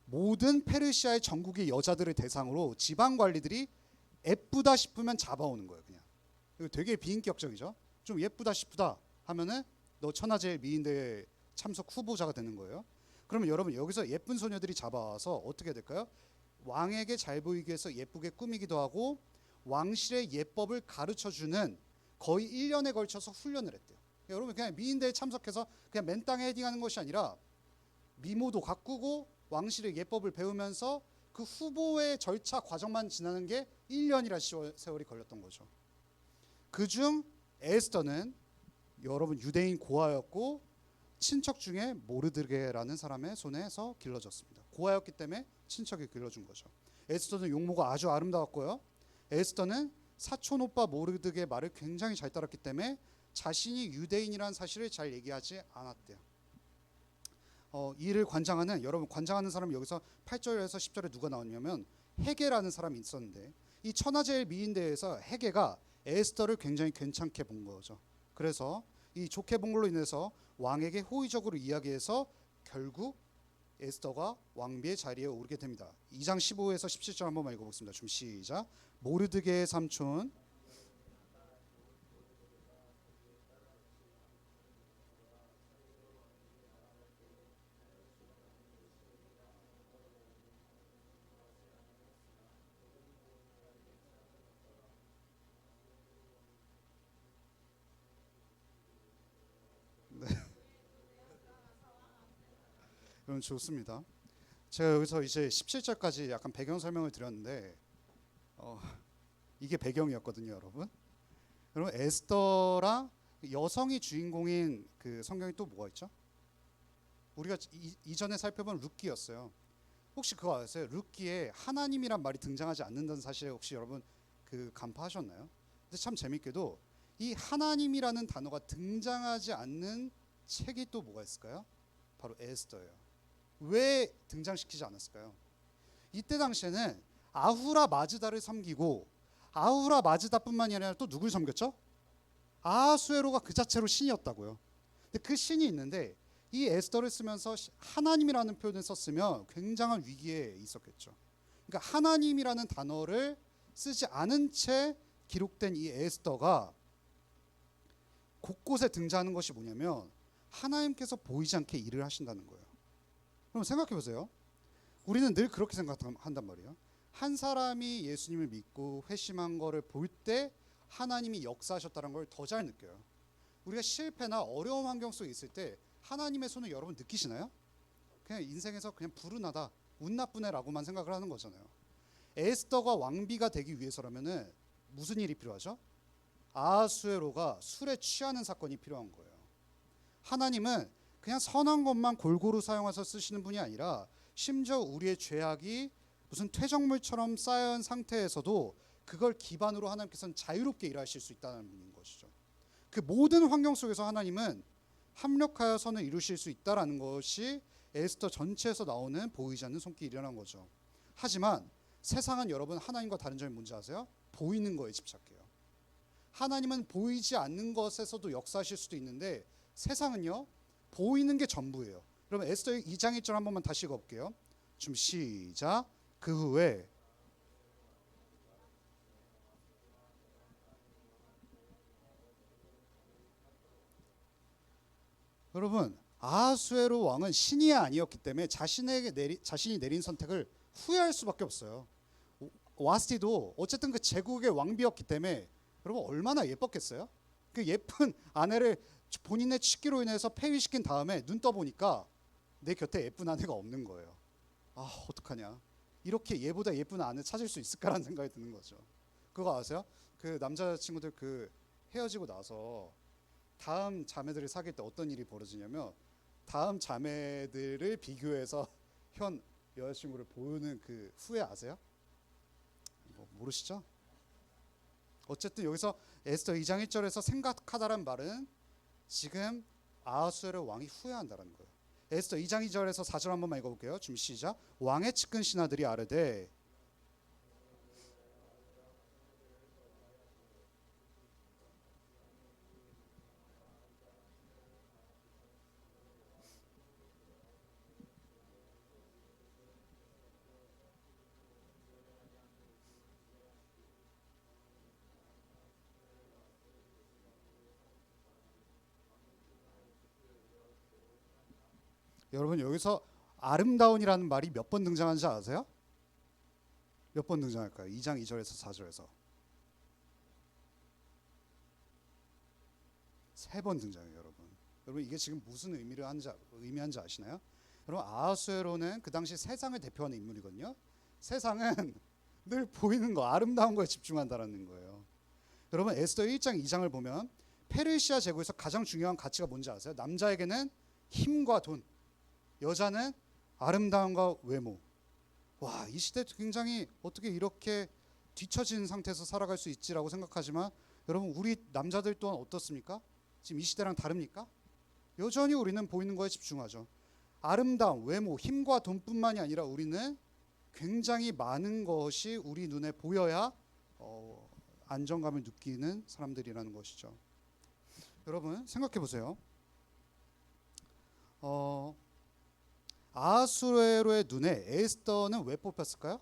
Speaker 4: 모든 페르시아의 전국의 여자들을 대상으로 지방 관리들이 예쁘다 싶으면 잡아오는 거예요. 그냥 이거 되게 비인격적이죠. 좀 예쁘다 싶다 하면은 너 천하제일 미인대회 참석 후보자가 되는 거예요. 그러면 여러분 여기서 예쁜 소녀들이 잡아와서 어떻게 될까요? 왕에게 잘 보이기 위해서 예쁘게 꾸미기도 하고 왕실의 예법을 가르쳐주는 거의 1년에 걸쳐서 훈련을 했대요. 여러분 그냥 미인대에 참석해서 그냥 맨 땅에 헤딩하는 것이 아니라 미모도 가꾸고 왕실의 예법을 배우면서 그 후보의 절차 과정만 지나는 게 1년이라 세월이 걸렸던 거죠. 그중 에스더는 여러분 유대인 고아였고 친척 중에 모르드게라는 사람의 손에서 길러졌습니다. 고아였기 때문에 친척이 길러준 거죠. 에스더는 용모가 아주 아름다웠고요. 에스더는 사촌 오빠 모르드게 말을 굉장히 잘 따랐기 때문에 자신이 유대인이라는 사실을 잘 얘기하지 않았대요. 이를 관장하는 여러분 관장하는 사람이 여기서 8절에서 10절에 누가 나왔냐면 헤게라는 사람이 있었는데 이 천하제일 미인대에서 헤게가 에스더를 굉장히 괜찮게 본 거죠. 그래서 이 좋게 본 걸로 인해서 왕에게 호의적으로 이야기해서 결국 에스더가 왕비의 자리에 오르게 됩니다. 2장 15에서 17절 한번 읽어보겠습니다. 좀 시작. 모르드게의 삼촌 그럼 좋습니다. 제가 여기서 이제 17절까지 약간 배경 설명을 드렸는데 이게 배경이었거든요, 여러분. 여러분 에스더랑 여성이 주인공인 그 성경이 또 뭐가 있죠? 우리가 이전에 살펴본 룻기였어요. 혹시 그거 아세요? 룻기에 하나님이란 말이 등장하지 않는다는 사실에 혹시 여러분 그 간파하셨나요? 근데 참 재밌게도 이 하나님이라는 단어가 등장하지 않는 책이 또 뭐가 있을까요? 바로 에스더예요. 왜 등장시키지 않았을까요? 이때 당시에는 아후라 마즈다를 섬기고 아후라 마즈다뿐만이 아니라 또 누굴 섬겼죠? 아하수에로가 그 자체로 신이었다고요. 근데 그 신이 있는데 이 에스더를 쓰면서 하나님이라는 표현을 썼으면 굉장한 위기에 있었겠죠. 그러니까 하나님이라는 단어를 쓰지 않은 채 기록된 이 에스더가 곳곳에 등장하는 것이 뭐냐면 하나님께서 보이지 않게 일을 하신다는 거예요. 그럼 생각해 보세요. 우리는 늘 그렇게 생각한단 말이에요. 한 사람이 예수님을 믿고 회심한 거를 볼 때 하나님이 역사하셨다는 걸 더 잘 느껴요. 우리가 실패나 어려운 환경 속에 있을 때 하나님의 손을 여러분 느끼시나요? 그냥 인생에서 그냥 불운하다, 운 나쁜 애라고만 생각을 하는 거잖아요. 에스더가 왕비가 되기 위해서라면은 무슨 일이 필요하죠? 아하수에로가 술에 취하는 사건이 필요한 거예요. 하나님은 그냥 선한 것만 골고루 사용해서 쓰시는 분이 아니라 심지어 우리의 죄악이 무슨 퇴적물처럼 쌓여있는 상태에서도 그걸 기반으로 하나님께서는 자유롭게 일하실 수 있다는 분인 것이죠. 그 모든 환경 속에서 하나님은 합력하여 선을 이루실 수 있다라는 것이 에스더 전체에서 나오는 보이지 않는 손길이라는 거죠. 하지만 세상은 여러분 하나님과 다른 점이 뭔지 아세요? 보이는 거에 집착해요. 하나님은 보이지 않는 것에서도 역사하실 수도 있는데 세상은요 보이는 게 전부예요. 그러면 에스더 2장 1절 한 번만 다시 읽어볼게요. 좀 시작. 그 후에 여러분 아하수에로 왕은 신이 아니었기 때문에 자신이 내린 선택을 후회할 수밖에 없어요. 와스티도 어쨌든 그 제국의 왕비였기 때문에 여러분 얼마나 예뻤겠어요? 그 예쁜 아내를 본인의 취기로 인해서 폐위시킨 다음에 눈 떠보니까 내 곁에 예쁜 아내가 없는 거예요. 아 어떡하냐. 이렇게 얘보다 예쁜 아내 찾을 수 있을까라는 생각이 드는 거죠. 그거 아세요? 그 남자친구들 그 헤어지고 나서 다음 자매들을 사귈 때 어떤 일이 벌어지냐면 다음 자매들을 비교해서 현 여자친구를 보는 그 후회 아세요? 모르시죠? 어쨌든 여기서 에스더 2장 1절에서 생각하다란 말은 지금 아하수에로 왕이 후회한다라는 거예요. 에스더 2장 2절에서 4절 한 번만 읽어볼게요. 좀 시작. 왕의 측근 신하들이 아뢰되 여러분 여기서 아름다운이라는 말이 몇 번 등장하는지 아세요? 몇 번 등장할까요? 2장 2절에서 4절에서 3번 등장해요, 여러분. 여러분 이게 지금 무슨 의미하는지 아시나요? 여러분 아하수에로는 그 당시 세상을 대표하는 인물이거든요. 세상은 늘 보이는 거, 아름다운 거에 집중한다라는 거예요. 여러분 에스더 1장 2장을 보면 페르시아 제국에서 가장 중요한 가치가 뭔지 아세요? 남자에게는 힘과 돈, 여자는 아름다움과 외모. 와, 이 시대 굉장히 어떻게 이렇게 뒤처진 상태에서 살아갈 수 있지라고 생각하지만 여러분 우리 남자들 또한 어떻습니까? 지금 이 시대랑 다릅니까? 여전히 우리는 보이는 거에 집중하죠. 아름다움, 외모, 힘과 돈뿐만이 아니라 우리는 굉장히 많은 것이 우리 눈에 보여야 안정감을 느끼는 사람들이라는 것이죠. 여러분 생각해 보세요. 아하수에로의 눈에 에스더는 왜 뽑혔을까요?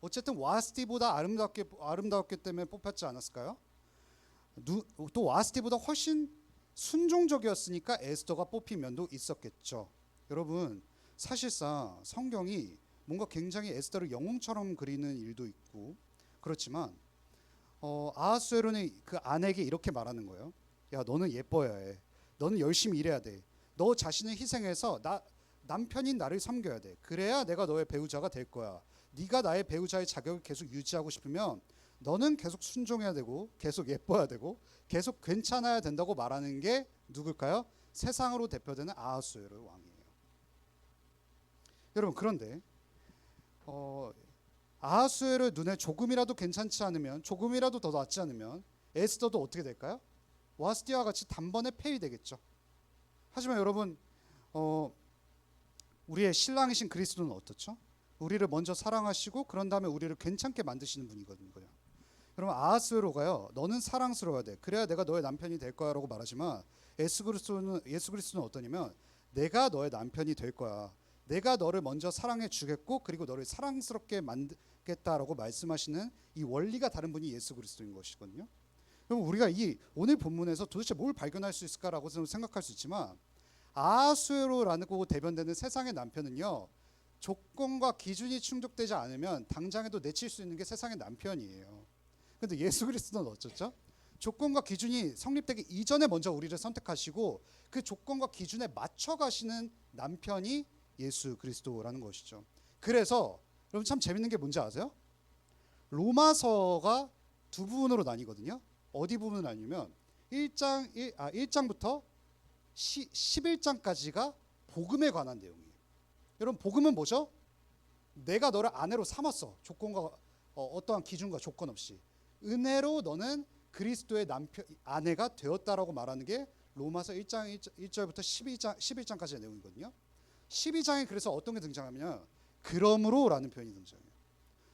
Speaker 4: 어쨌든 와스티보다 아름다웠기 때문에 뽑혔지 않았을까요? 또 와스티보다 훨씬 순종적이었으니까 에스더가 뽑힌 면도 있었겠죠. 여러분 사실상 성경이 뭔가 굉장히 에스더를 영웅처럼 그리는 일도 있고 그렇지만 아하수에로는 그 아내에게 이렇게 말하는 거예요. 야, 너는 예뻐야 해. 너는 열심히 일해야 돼. 너 자신을 희생해서 남편인 나를 섬겨야 돼. 그래야 내가 너의 배우자가 될 거야. 네가 나의 배우자의 자격을 계속 유지하고 싶으면 너는 계속 순종해야 되고 계속 예뻐야 되고 계속 괜찮아야 된다고 말하는 게 누굴까요? 세상으로 대표되는 아하수에로 왕이에요. 여러분 그런데 아하수에로 눈에 조금이라도 괜찮지 않으면, 조금이라도 더 낫지 않으면 에스더도 어떻게 될까요? 와스티와 같이 단번에 폐위되겠죠. 하지만 여러분 우리의 신랑이신 그리스도는 어떻죠? 우리를 먼저 사랑하시고 그런 다음에 우리를 괜찮게 만드시는 분이거든요. 여러분 아하수에로가요, 너는 사랑스러워야 돼. 그래야 내가 너의 남편이 될 거야라고 말하지만 예수 그리스도는 어떠냐면 내가 너의 남편이 될 거야. 내가 너를 먼저 사랑해 주겠고 그리고 너를 사랑스럽게 만들겠다라고 말씀하시는 이 원리가 다른 분이 예수 그리스도인 것이거든요. 그럼 우리가 이 오늘 본문에서 도대체 뭘 발견할 수 있을까라고 생각할 수 있지만 아하수에로라고 대변되는 세상의 남편은요, 조건과 기준이 충족되지 않으면 당장에도 내칠 수 있는 게 세상의 남편이에요. 그런데 예수 그리스도는 어쩌죠? 조건과 기준이 성립되기 이전에 먼저 우리를 선택하시고 그 조건과 기준에 맞춰 가시는 남편이 예수 그리스도라는 것이죠. 그래서 여러분 참 재밌는 게 뭔지 아세요? 로마서가 두 부분으로 나뉘거든요. 어디 부분으로 나뉘면 1장부터 11장까지가 복음에 관한 내용이에요. 여러분 복음은 뭐죠? 내가 너를 아내로 삼았어. 조건과 어떠한 기준과 조건 없이 은혜로 너는 그리스도의 아내가 되었다라고 말하는 게 로마서 1장 1절부터 11장까지의 내용이거든요. 12장에 그래서 어떤 게 등장하면 그러므로라는 표현이 등장해요.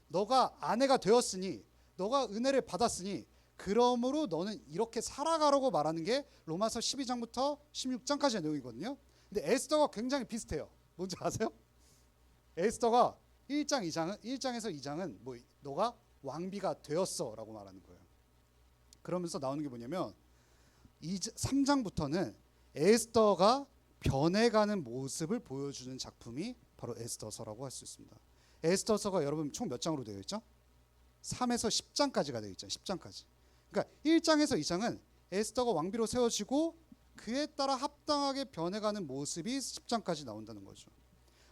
Speaker 4: 너가 아내가 되었으니 너가 은혜를 받았으니 그러므로 너는 이렇게 살아가라고 말하는 게 로마서 12장부터 16장까지의 내용이거든요. 근데 에스더가 굉장히 비슷해요. 뭔지 아세요? 에스더가 1장에서 2장은 뭐 너가 왕비가 되었어라고 말하는 거예요. 그러면서 나오는 게 뭐냐면 3장부터는 에스더가 변해가는 모습을 보여주는 작품이 바로 에스더서라고 할 수 있습니다. 에스더서가 여러분 총 몇 장으로 되어 있죠? 3에서 10장까지가 되어 있잖아요. 10장까지. 그러니까 1장에서 2장은 에스더가 왕비로 세워지고 그에 따라 합당하게 변해가는 모습이 10장까지 나온다는 거죠.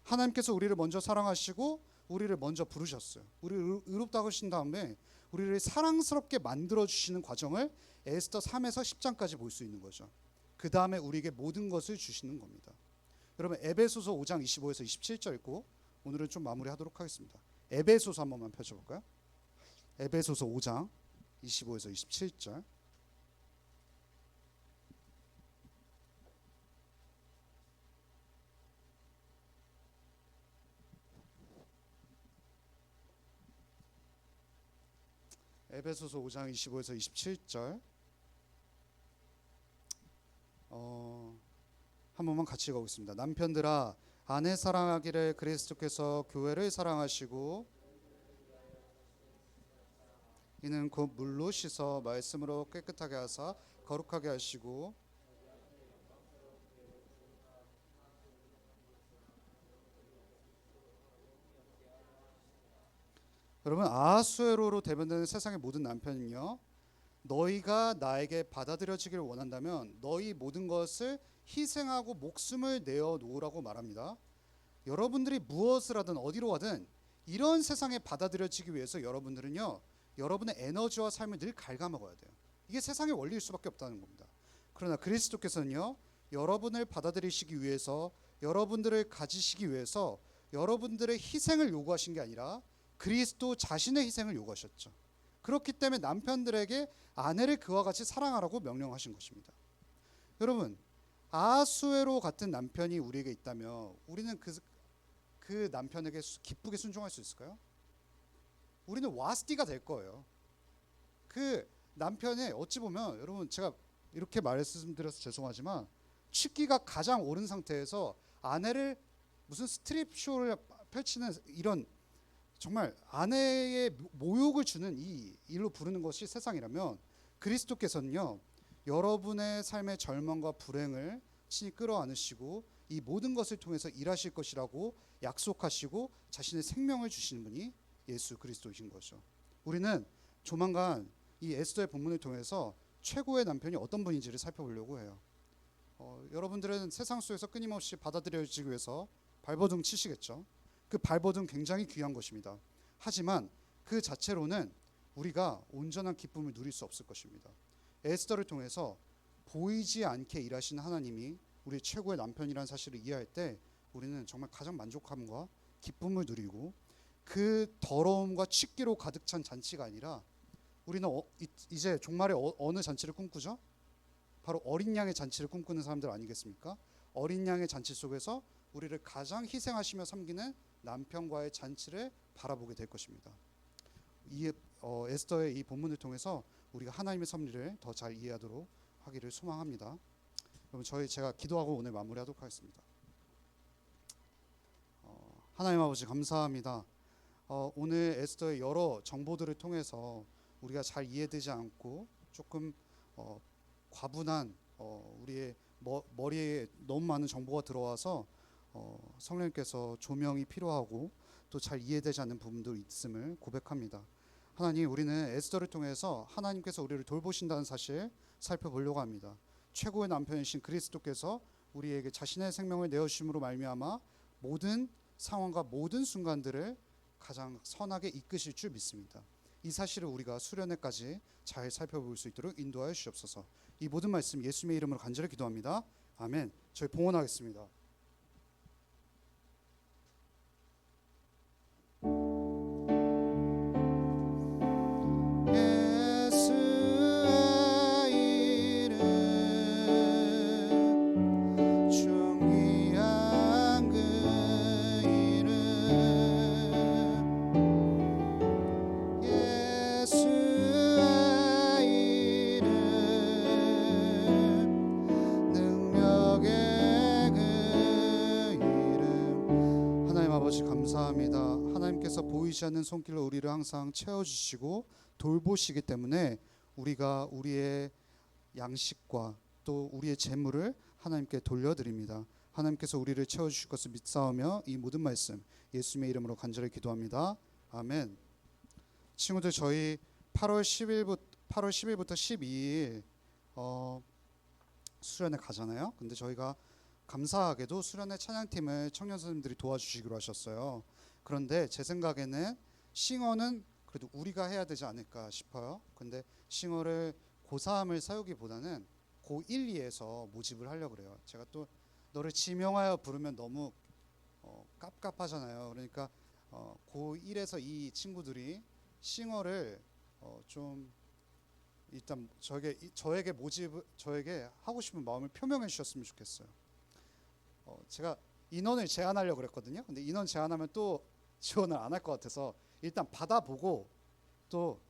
Speaker 4: 하나님께서 우리를 먼저 사랑하시고 우리를 먼저 부르셨어요. 우리를 의롭다고 하신 다음에 우리를 사랑스럽게 만들어주시는 과정을 에스더 3에서 10장까지 볼 수 있는 거죠. 그 다음에 우리에게 모든 것을 주시는 겁니다. 여러분 에베소서 5장 25에서 27절 읽고 오늘은 좀 마무리하도록 하겠습니다. 에베소서 한 번만 펼쳐볼까요? 에베소서 5장 25에서 27절. 에베소서 5장 25에서 27절 한 번만 같이 읽어보겠습니다. 남편들아 아내 사랑하기를 그리스도께서 교회를 사랑하시고 이는 곧 물로 씻어 말씀으로 깨끗하게 하사 거룩하게 하시고 여러분 아하수에로로 대변되는 세상의 모든 남편은요 너희가 나에게 받아들여지기를 원한다면 너희 모든 것을 희생하고 목숨을 내어 놓으라고 말합니다. 여러분들이 무엇을 하든 어디로 가든 이런 세상에 받아들여지기 위해서 여러분들은요, 여러분의 에너지와 삶을 늘 갉아먹어야 돼요. 이게 세상의 원리일 수밖에 없다는 겁니다. 그러나 그리스도께서는요, 여러분을 받아들이시기 위해서, 여러분들을 가지시기 위해서 여러분들의 희생을 요구하신 게 아니라 그리스도 자신의 희생을 요구하셨죠. 그렇기 때문에 남편들에게 아내를 그와 같이 사랑하라고 명령하신 것입니다. 여러분, 아수에로 같은 남편이 우리에게 있다면 우리는 그 남편에게 기쁘게 순종할 수 있을까요? 우리는 와스티가 될 거예요. 그 남편의 어찌 보면, 여러분 제가 이렇게 말씀드려서 죄송하지만 취기가 가장 오른 상태에서 아내를 무슨 스트립 쇼를 펼치는 이런 정말 아내의 모욕을 주는 이 일로 부르는 것이 세상이라면, 그리스도께서는요, 여러분의 삶의 절망과 불행을 친히 끌어안으시고 이 모든 것을 통해서 일하실 것이라고 약속하시고 자신의 생명을 주시는 분이 예수 그리스도이신 거죠. 우리는 조만간 이 에스더의 본문을 통해서 최고의 남편이 어떤 분인지를 살펴보려고 해요. 여러분들은 세상 속에서 끊임없이 받아들여지기 위해서 발버둥 치시겠죠. 그 발버둥 굉장히 귀한 것입니다. 하지만 그 자체로는 우리가 온전한 기쁨을 누릴 수 없을 것입니다. 에스더를 통해서 보이지 않게 일하시는 하나님이 우리 최고의 남편이라는 사실을 이해할 때 우리는 정말 가장 만족함과 기쁨을 누리고, 그 더러움과 취기로 가득 찬 잔치가 아니라 우리는 이제 종말에 어느 잔치를 꿈꾸죠? 바로 어린 양의 잔치를 꿈꾸는 사람들 아니겠습니까? 어린 양의 잔치 속에서 우리를 가장 희생하시며 섬기는 남편과의 잔치를 바라보게 될 것입니다. 에스더의 이 본문을 통해서 우리가 하나님의 섭리를 더 잘 이해하도록 하기를 소망합니다. 여러분, 제가 기도하고 오늘 마무리하도록 하겠습니다. 하나님 아버지 감사합니다. 오늘 에스더의 여러 정보들을 통해서 우리가 잘 이해되지 않고 조금 과분한 우리의 머리에 너무 많은 정보가 들어와서 성령님께서 조명이 필요하고 또 잘 이해되지 않는 부분도 있음을 고백합니다. 하나님, 우리는 에스더를 통해서 하나님께서 우리를 돌보신다는 사실 살펴보려고 합니다. 최고의 남편이신 그리스도께서 우리에게 자신의 생명을 내어주심으로 말미암아 모든 상황과 모든 순간들을 가장 선하게 이끄실 줄 믿습니다. 이 사실을 우리가 수련회까지 잘 살펴볼 수 있도록 인도하여 주시옵소서. 이 모든 말씀 예수님의 이름으로 간절히 기도합니다. 아멘. 저희 봉헌하겠습니다. 감사합니다. 하나님께서 보이지 않는 손길로 우리를 항상 채워주시고 돌보시기 때문에 우리가 우리의 양식과 또 우리의 재물을 하나님께 돌려드립니다. 하나님께서 우리를 채워주실 것을 믿사오며 이 모든 말씀 예수님의 이름으로 간절히 기도합니다. 아멘. 친구들, 저희 8월 10일부터 12일 수련회 가잖아요. 근데 저희가 감사하게도 수련회 찬양팀을 청년 선생님들이 도와주시기로 하셨어요. 그런데 제 생각에는 싱어는 그래도 우리가 해야 되지 않을까 싶어요. 근데 싱어를 고3을 세우기보다는 고1, 2에서 모집을 하려고 그래요. 제가 또 너를 지명하여 부르면 너무 깝깝하잖아요. 그러니까 고1에서 이 친구들이 싱어를 좀 일단 저에게 하고 싶은 마음을 표명해 주셨으면 좋겠어요. 제가 인원을 제한하려고 그랬거든요. 근데 인원 제한하면 또 지원을 안 할 것 같아서 일단 받아보고, 또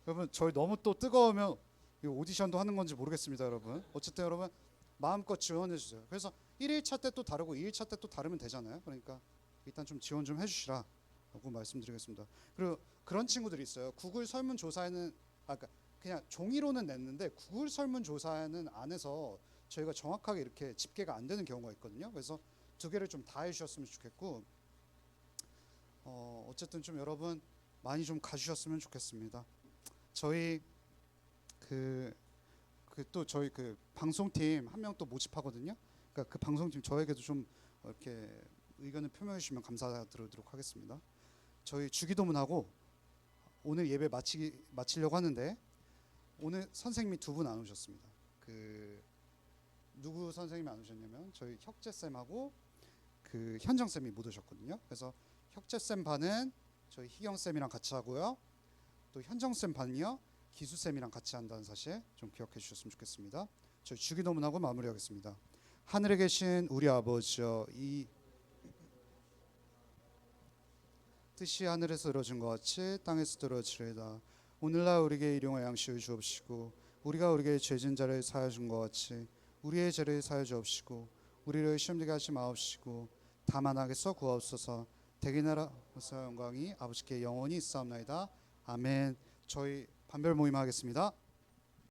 Speaker 4: 여러분 저희 너무 또 뜨거우면 오디션도 하는 건지 모르겠습니다. 여러분 어쨌든 여러분 마음껏 지원해 주세요. 그래서 1일차 때 또 다르고 2일차 때 또 다르면 되잖아요. 그러니까 일단 좀 지원 좀 해주시라 라고 말씀드리겠습니다. 그리고 그런 친구들이 있어요. 구글 설문조사에는 그러니까 그냥 종이로는 냈는데 구글 설문조사에는 안에서 저희가 정확하게 이렇게 집계가 안 되는 경우가 있거든요. 그래서 두 개를 좀 다 해주셨으면 좋겠고, 어쨌든 좀 여러분 많이 좀 가주셨으면 좋겠습니다. 저희 또 저희 그 방송팀 한 명 또 모집하거든요. 그러니까 그 방송팀 저에게도 좀 이렇게 의견을 표명해 주시면 감사드리도록 하겠습니다. 저희 주기도문하고 오늘 예배 마치려고 하는데 오늘 선생님이 두 분 안 오셨습니다. 누구 선생님이 안 오셨냐면 저희 혁재 쌤하고 그 현정 쌤이 못 오셨거든요. 그래서 혁재 쌤 반은 저희 희경 쌤이랑 같이 하고요. 또 현정 쌤 반은요 기수 쌤이랑 같이 한다는 사실 좀 기억해 주셨으면 좋겠습니다. 저희 주기도문하고 마무리하겠습니다. 하늘에 계신 우리 아버지여, 이 뜻이 하늘에서 이루어진 것 같이 땅에서 이루어지리이다. 오늘날 우리에게 일용할 양식을 주옵시고 우리가 우리에게 죄진 자를 사하여 준 것 같이 우리의 죄를 사하여 주옵시고 우리를 시험되게 하지 마옵시고 다만 악에서 구하옵소서. 대개 나라에서 영광이 아버지께 영원히 있사옵나이다. 아멘. 저희 반별 모임 하겠습니다.